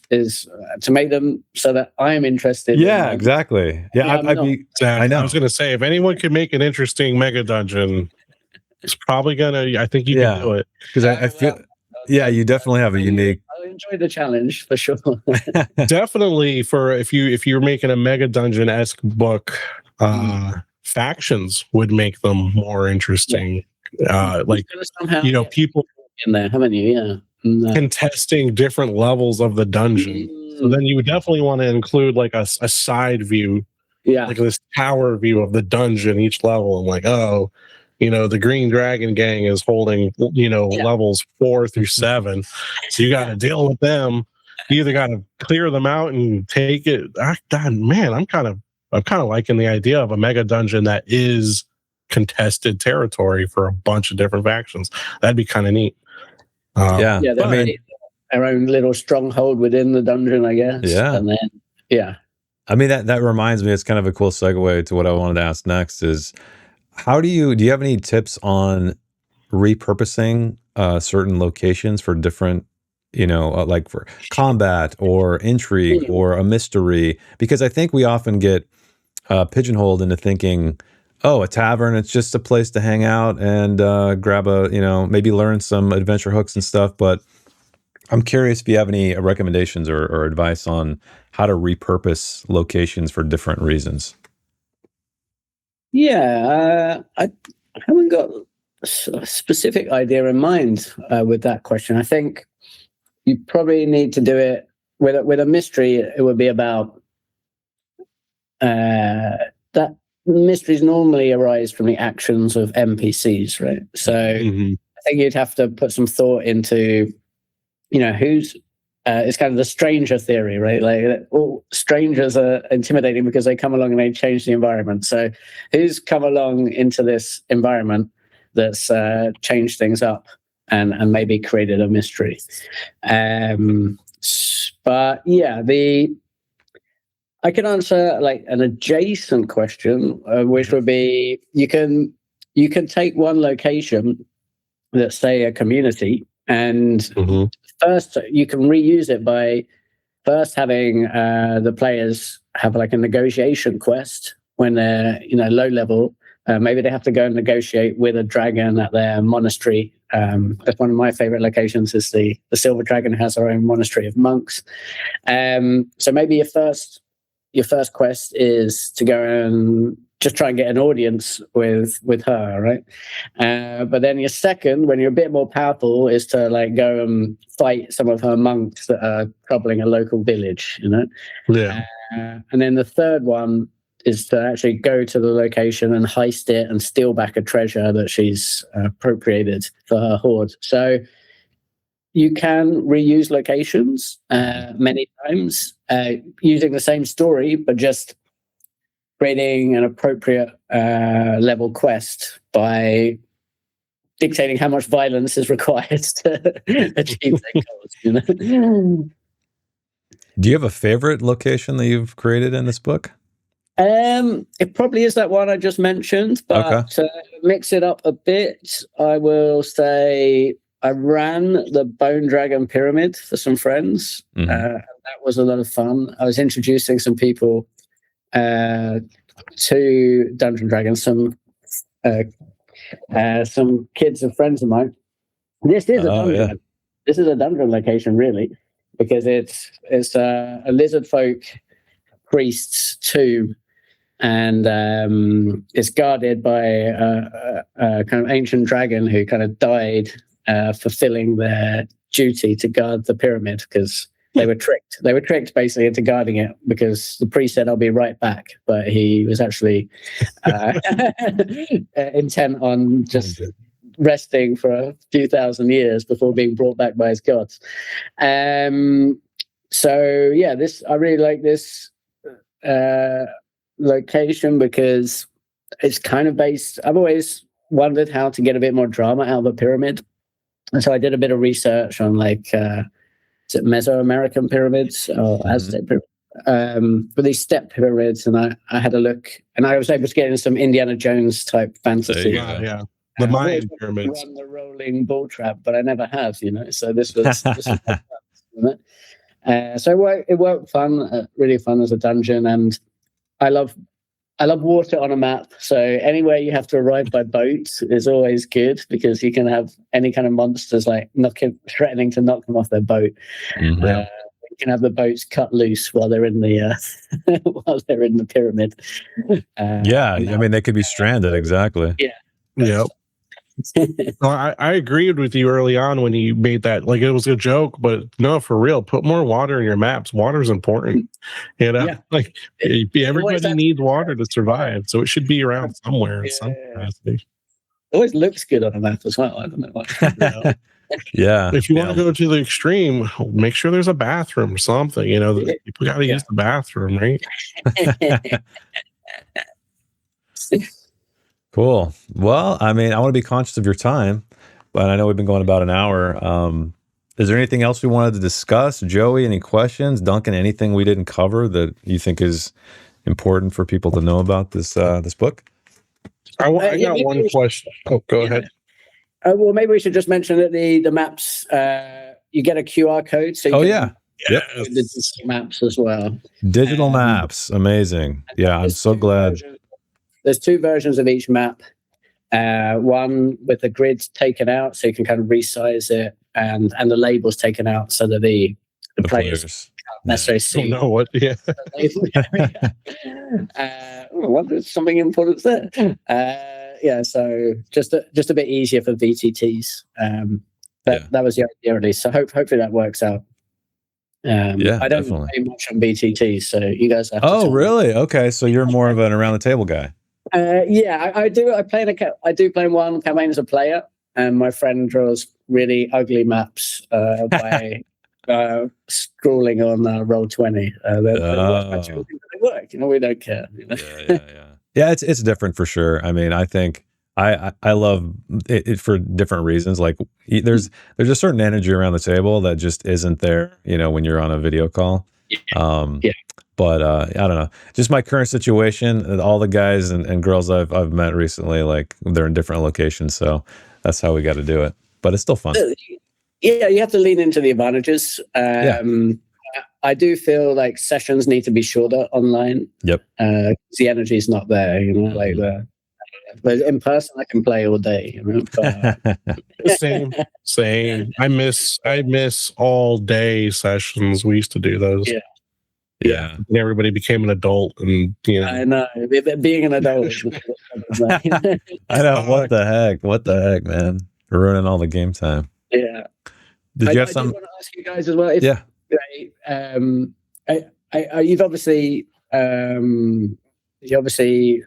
to make them so that I'm interested. Yeah, exactly. Yeah, I was gonna say, if anyone can make an interesting mega dungeon, it's probably gonna. I think you can do it, because I feel. You definitely have a unique. I enjoy the challenge for sure. Definitely for if you're making a mega dungeon-esque book, factions would make them more interesting. People in there, haven't you? Contesting different levels of the dungeon. So then you would definitely want to include like a side view, like this tower view of the dungeon each level, and like, the Green Dragon Gang is holding, levels 4 through 7. So you got to deal with them. You either got to clear them out and take it. I'm kind of liking the idea of a mega dungeon that is contested territory for a bunch of different factions. That'd be kind of neat. Our own little stronghold within the dungeon, I guess. And then, I mean, that reminds me, it's kind of a cool segue to what I wanted to ask next is, do you have any tips on repurposing certain locations for different, like for combat or intrigue or a mystery? Because I think we often get pigeonholed into thinking, a tavern, it's just a place to hang out and grab maybe learn some adventure hooks and stuff. But I'm curious if you have any recommendations or advice on how to repurpose locations for different reasons. I haven't got a specific idea in mind with that question. I think you probably need to do it with a mystery. It would be about that mysteries normally arise from the actions of NPCs, right? So I think you'd have to put some thought into, who's. It's kind of the stranger theory, right? Like, strangers are intimidating because they come along and they change the environment. So who's come along into this environment that's changed things up and maybe created a mystery? I can answer like an adjacent question, which would be you can take one location, let's say a community, and first you can reuse it by first having the players have like a negotiation quest when they're low level. Maybe they have to go and negotiate with a dragon at their monastery. That's one of my favorite locations is the Silver Dragon has her own monastery of monks. So maybe your first quest is to go and just try and get an audience with her, right? But then your second, when you're a bit more powerful, is to like go and fight some of her monks that are troubling a local village, and then the third one is to actually go to the location and heist it and steal back a treasure that she's appropriated for her hoard. So you can reuse locations many times using the same story, but just creating an appropriate level quest by dictating how much violence is required to achieve their goals. Do you have a favorite location that you've created in this book? It probably is that one I just mentioned, but to mix it up a bit, I will say I ran the Bone Dragon Pyramid for some friends. That was a lot of fun. I was introducing some people to Dungeons & Dragons, some kids and friends of mine. This is a dungeon. Yeah. This is a dungeon location, really, because it's a lizard folk priest's tomb, and it's guarded by a kind of ancient dragon who kind of died fulfilling their duty to guard the pyramid because they were tricked. They were tricked basically into guarding it because the priest said, "I'll be right back," but he was actually intent on just resting for a few thousand years before being brought back by his gods. So yeah, I really like this location because it's kind of based. I've always wondered how to get a bit more drama out of a pyramid. And so I did a bit of research on like is it Mesoamerican pyramids or Aztec pyramids? But these step pyramids, and I had a look, and I was able to get in some Indiana Jones type fantasy. Yeah. The Mayan pyramids. Run the rolling ball trap, but I never have, So this was fun, wasn't it? So it worked fun, really fun as a dungeon, and I love water on a map. So anywhere you have to arrive by boat is always good because you can have any kind of monsters like threatening to knock them off their boat. Mm-hmm. You can have the boats cut loose while they're in the pyramid. I mean, they could be stranded. Exactly. Yeah. Yep. Well, I agreed with you early on when you made that, like, it was a joke, but no, for real, put more water in your maps. Water is important. Like everybody needs water to survive, so it should be around somewhere in some capacity. It always looks good on a map as well. I don't know why. Yeah. If you want to go to the extreme, make sure there's a bathroom or something. People got to use the bathroom, right? Cool. Well, I mean, I want to be conscious of your time, but I know we've been going about an hour. Is there anything else we wanted to discuss? Joey, any questions? Duncan, anything we didn't cover that you think is important for people to know about this book? I got one question. Oh, go ahead. Well, maybe we should just mention that the maps, you get a QR code. So Yep. The digital maps as well. Digital maps. Amazing. Yeah, I'm so glad. There's two versions of each map. One with the grids taken out, so you can kind of resize it, and the labels taken out so that the players can't necessarily see. Know what? Yeah. I wonder if something important there. So just a bit easier for VTTs. That was the idea, at least. So hopefully that works out. I don't play much on BTT, so you guys have to. Oh, really? Okay, so you're more of an around the table guy. I do. I do play one campaign as a player, and my friend draws really ugly maps by scrolling on Roll20. They work. We don't care. Yeah, it's different for sure. I mean, I think I love it for different reasons. Like there's a certain energy around the table that just isn't there, when you're on a video call. But I don't know. Just my current situation, all the guys and girls I've met recently, like they're in different locations, so that's how we got to do it. But it's still fun. Yeah, you have to lean into the advantages. I do feel like sessions need to be shorter online. Yep. The energy's not there, but in person I can play all day. But, same. I miss all day sessions. We used to do those. Yeah. And everybody became an adult, and I know, being an adult. I know. What the heck, man? We're ruining all the game time. Yeah. Did you have something? I want to ask you guys as well. You're obviously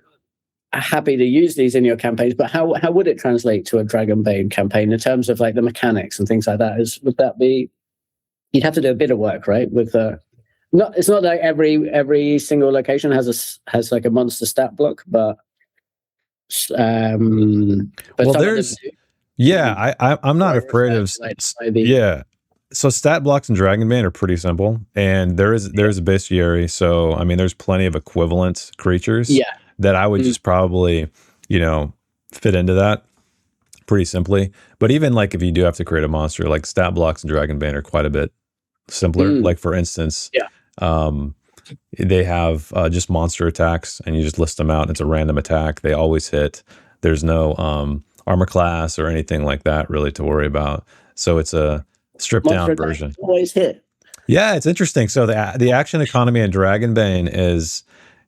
happy to use these in your campaigns, but how would it translate to a Dragonbane campaign in terms of like the mechanics and things like that? Would that be? You'd have to do a bit of work, right? With it's not like every single location has like a monster stat block, but there's I'm not afraid of So stat blocks in Dragonbane are pretty simple, and there's a bestiary. So I mean, there's plenty of equivalent creatures that I would just probably fit into that pretty simply. But even like if you do have to create a monster, like stat blocks in Dragonbane are quite a bit simpler. Like for instance, they have just monster attacks, and you just list them out. And it's a random attack. They always hit. There's no armor class or anything like that really to worry about. So it's a stripped down version. Always hit. Yeah, it's interesting. So the action economy in Dragonbane is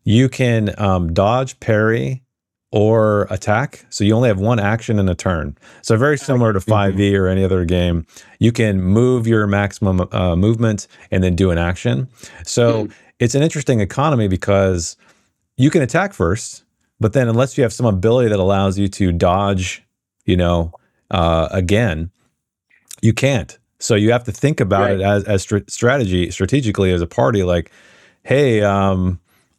you can dodge, parry, or attack. So you only have one action in a turn. So very similar to 5e or any other game. You can move your maximum movement and then do an action. So it's an interesting economy because you can attack first, but then unless you have some ability that allows you to dodge, again, you can't. So you have to think about it as strategically as a party. Like, hey,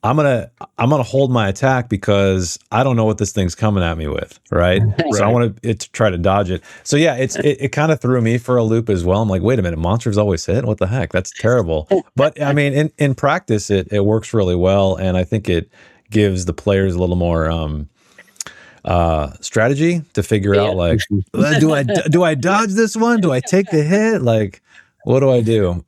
I'm gonna hold my attack because I don't know what this thing's coming at me with, right? So I want to try to dodge it. So yeah, it kind of threw me for a loop as well. I'm like, wait a minute, monsters always hit? What the heck? That's terrible. But I mean, in practice, it works really well, and I think it gives the players a little more strategy to figure out, like, do I dodge this one? Do I take the hit? Like, what do I do?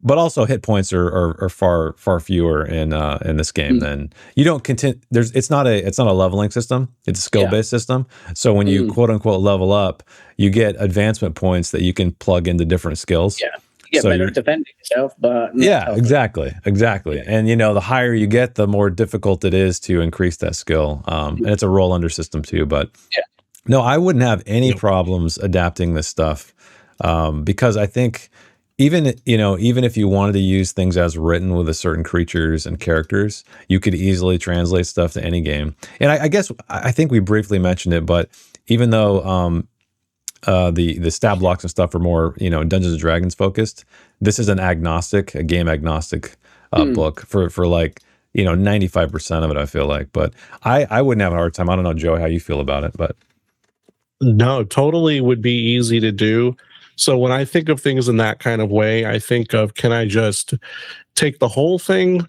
But also hit points are far fewer in this game than you don't continue. It's not a leveling system. It's a skill based system. So when you quote unquote level up, you get advancement points that you can plug into different skills. Yeah. Yeah, so better at defending yourself, but exactly. Yeah. And the higher you get, the more difficult it is to increase that skill. And it's a roll under system too. But no, I wouldn't have any problems adapting this stuff because I think even if you wanted to use things as written with a certain creatures and characters, you could easily translate stuff to any game. And I think we briefly mentioned it, but even though the stat blocks and stuff are more Dungeons and Dragons focused, this is a game agnostic book for like 95% of it, I feel like. But I wouldn't have a hard time. I don't know, Joey, how you feel about it, but no, totally would be easy to do. So when I think of things in that kind of way, I think of, can I just take the whole thing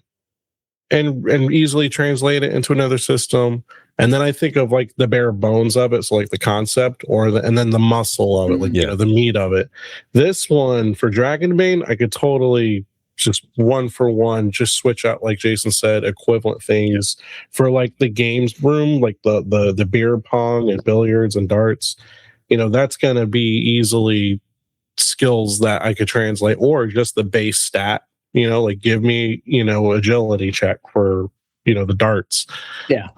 and easily translate it into another system? And then I think of like the bare bones of it, so like the concept, and then the muscle of it, like the meat of it. This one for Dragonbane, I could totally just one for one, just switch out, like Jason said, equivalent things for like the games room, like the beer pong and billiards and darts. That's gonna be easily skills that I could translate, or just the base stat. Like give me agility check for the darts. Yeah.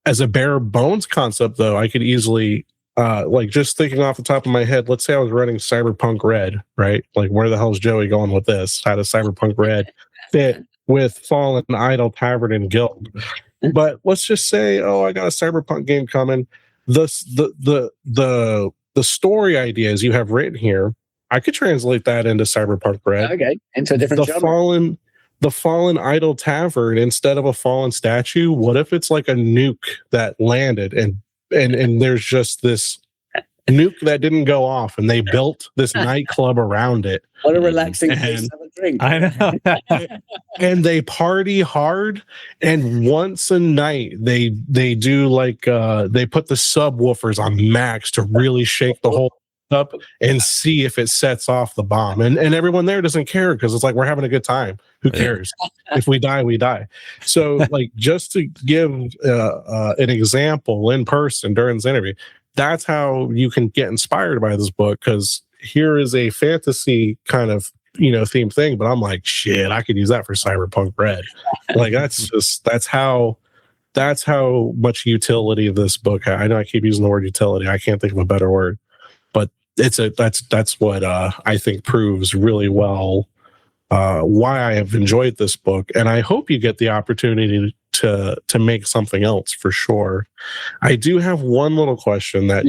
As a bare bones concept, though, I could easily, like just thinking off the top of my head, let's say I was running Cyberpunk Red, right? Like, where the hell is Joey going with this? How does Cyberpunk Red fit with Fallen Idol Tavern and Guild? But let's just say, I got a Cyberpunk game coming. The story ideas you have written here, I could translate that into Cyberpunk Red. Okay, into a different genre. The Fallen Idol Tavern, instead of a fallen statue, what if it's like a nuke that landed and there's just this nuke that didn't go off and they built this nightclub around it? What a relaxing place to have a drink. I know. And they party hard, and once a night they do like they put the subwoofers on max to really shake the whole up and see if it sets off the bomb, and everyone there doesn't care because it's like, we're having a good time. Who cares? If we die, we die. So like, just to give an example in person during this interview, that's how you can get inspired by this book, because here is a fantasy kind of theme thing, but I'm like, shit, I could use that for Cyberpunk Red. Like, that's how much utility this book has. I know I keep using the word utility, I can't think of a better word, but that's what I think proves really well why I have enjoyed this book, and I hope you get the opportunity to make something else for sure. I do have one little question that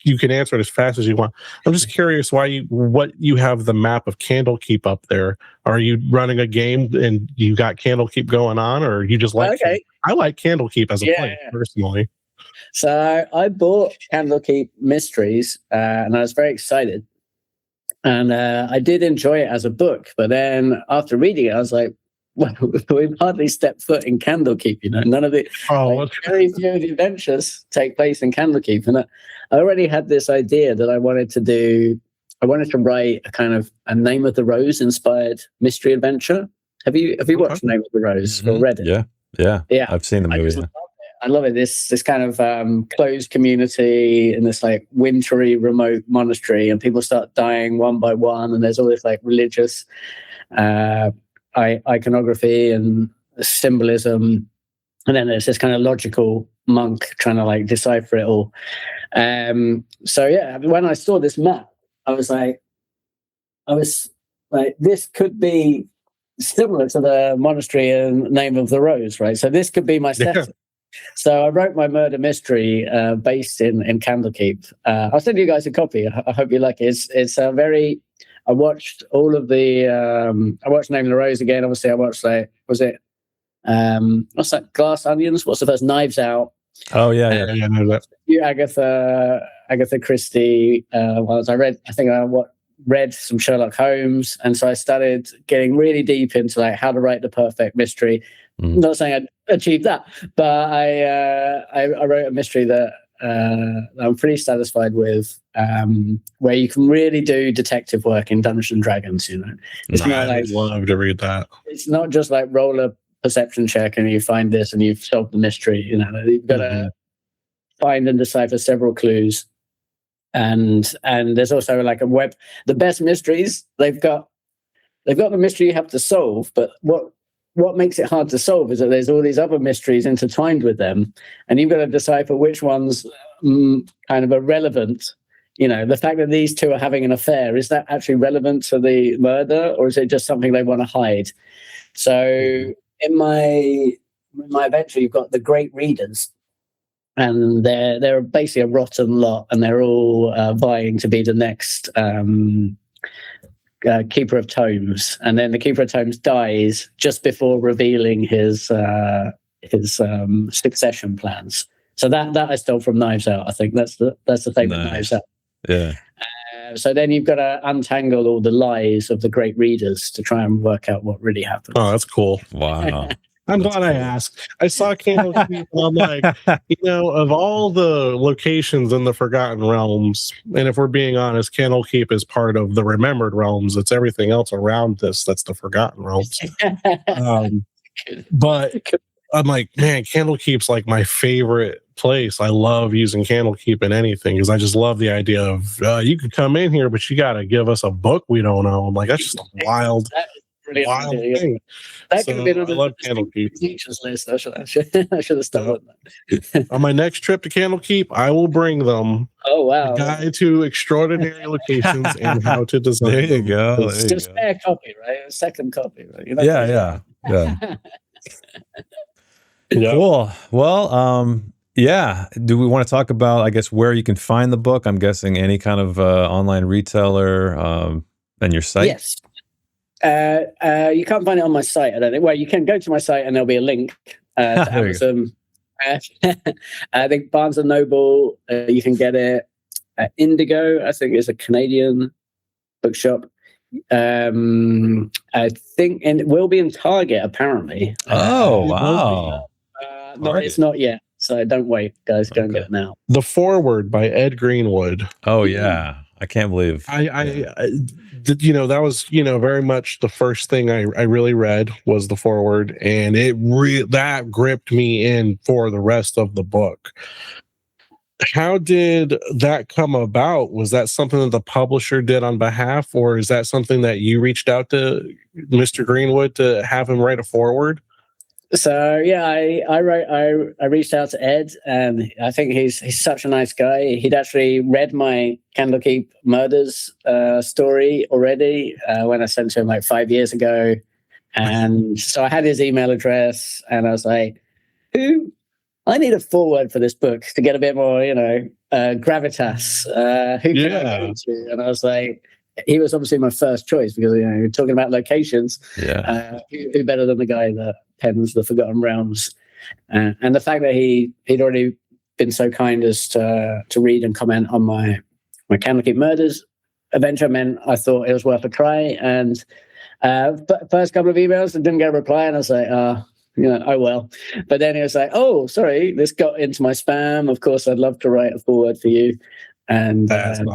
you can answer it as fast as you want. I'm just curious what you have the map of Candlekeep up there. Are you running a game and you got Candlekeep going on, or you just like? Okay. I like Candlekeep as a play personally. So I bought Candlekeep Mysteries, and I was very excited. And I did enjoy it as a book, but then after reading it, I was like, well, we've hardly stepped foot in Candlekeep. None of it. Very few of the adventures take place in Candlekeep, and I already had this idea that I wanted to do. I wanted to write a kind of a Name of the Rose inspired mystery adventure. Have you watched Name of the Rose or read it? Yeah. I've seen the movie. I love it. This kind of closed community in this like wintry, remote monastery, and people start dying one by one, and there's all this like religious iconography and symbolism, and then there's this kind of logical monk trying to like decipher it all. So yeah, when I saw this map, I was like, this could be similar to the monastery and Name of the Rose, right? So this could be my setting. Yeah. So I wrote my murder mystery based in Candlekeep. I'll send you guys a copy. I hope you like it. It's a I watched all of the. I watched Name of the Rose again. Obviously, I watched was it what's that? Glass Onions. What's the first? Knives Out. Oh yeah. I know that. Agatha Christie. Ones I read. I think I read some Sherlock Holmes, and so I started getting really deep into like how to write the perfect mystery. Not saying I achieved that, but I wrote a mystery that I'm pretty satisfied with, where you can really do detective work in Dungeons and Dragons. You know, it's not like, I'd love to read that. It's not just like roll a perception check and you find this and you've solved the mystery. You know, you've got to find and decipher several clues. And there's also like a web. The best mysteries, they've got the mystery you have to solve, but what makes it hard to solve is that there's all these other mysteries intertwined with them, and you've got to decipher which ones kind of are relevant. You know, the fact that these two are having an affair, is that actually relevant to the murder, or is it just something they want to hide? So in my adventure, you've got the great readers, and they're basically a rotten lot, and they're all vying to be the next Keeper of Tomes, and then the Keeper of Tomes dies just before revealing his succession plans. So that I stole from Knives Out. I think that's the thing with Knives Out. Yeah. So then you've got to untangle all the lies of the great readers to try and work out what really happened. Oh, that's cool. Wow. I'm glad I asked. I saw Candlekeep and I'm like, of all the locations in the Forgotten Realms, and if we're being honest, Candlekeep is part of the Remembered Realms. It's everything else around this that's the Forgotten Realms. But I'm like, man, Candlekeep's like my favorite place. I love using Candlekeep in anything because I just love the idea of you can come in here, but you got to give us a book we don't know. I'm like, that's just a wild thing. That could have been on the teachers list. I should have started that. On my next trip to Candlekeep, I will bring them. Oh wow! A guide to extraordinary locations and how to design. There you go. It's a spare copy, right? A second copy, right? Yeah. Cool. Well, yeah. Do we want to talk about, I guess, where you can find the book? I'm guessing any kind of online retailer and your site. Yes. You can't find it on my site, I don't think. Well, you can go to my site and there'll be a link to Amazon. I think Barnes & Noble, you can get it. Indigo, I think, is a Canadian bookshop. I think, and it will be in Target, apparently. Oh, wow. No, it's not yet. So don't wait, guys. Go and get it now. The Foreword by Ed Greenwood. Oh, yeah. I can't believe. That was, very much the first thing I really read was the foreword, and that gripped me in for the rest of the book. How did that come about? Was that something that the publisher did on behalf, or is that something that you reached out to Mr. Greenwood to have him write a foreword? So yeah, I reached out to Ed, and I think he's such a nice guy. He'd actually read my Candlekeep Murders story already when I sent to him like 5 years ago, and so I had his email address, and I was like, I need a foreword for this book to get a bit more, gravitas. Who can I go to? And I was like, he was obviously my first choice because you're talking about locations. Yeah, who better than the guy that pens the Forgotten Realms, and the fact that he'd already been so kind as to read and comment on my Candlekeep Murders adventure meant I thought it was worth a try. And first couple of emails, I didn't get a reply, and I was like, oh well. But then it was like, oh, sorry, this got into my spam. Of course, I'd love to write a foreword for you. And awesome.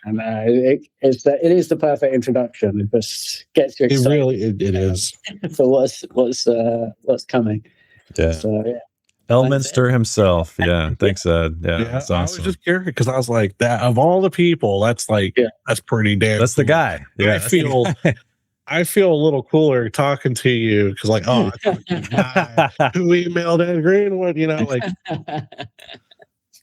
And it is the perfect introduction. It just gets you excited. It is for what's coming. Yeah. So yeah. Elminster himself. Yeah. Thanks, Ed. Yeah. That's awesome. I was just curious because I was like, that of all the people, that's like that's pretty damn. That's cool. The guy. Yeah. I feel a little cooler talking to you because, like, oh, who emailed Ed Greenwood? Like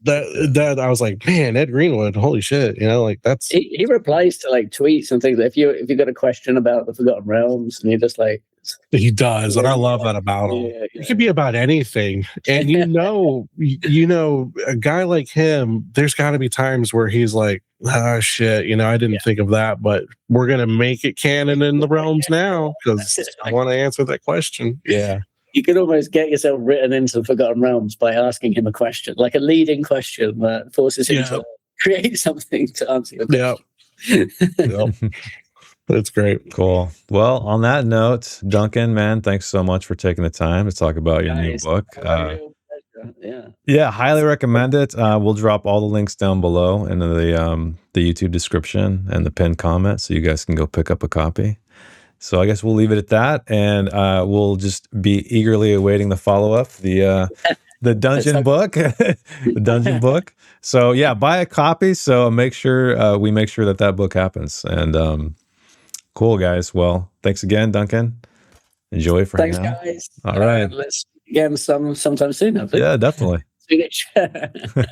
that. I was like, man, Ed Greenwood, holy shit! Like that's. He replies to like tweets and things. If you got a question about the Forgotten Realms, and you're just like. He does, and I love that about him. Yeah. It could be about anything, and a guy like him. There's got to be times where he's like, "Oh shit," I didn't think of that, but we're gonna make it canon in the realms now because I want to answer that question. Yeah, You could almost get yourself written into the Forgotten Realms by asking him a question, like a leading question that forces him to create something to answer your question. Yep. That's great. Cool. Well, on that note, Duncan, man, thanks so much for taking the time to talk about your new book. Yeah, highly recommend it. We'll drop all the links down below in the YouTube description and the pinned comment, so you guys can go pick up a copy. So I guess we'll leave it at that, and we'll just be eagerly awaiting the follow-up, the dungeon book, the dungeon book. So yeah, buy a copy. So make sure we make sure that book happens. And cool, guys. Well, thanks again, Duncan. Enjoy for Thanks, hanging out. guys. All right. Let's again sometime soon. I think. Yeah, definitely. Soonish.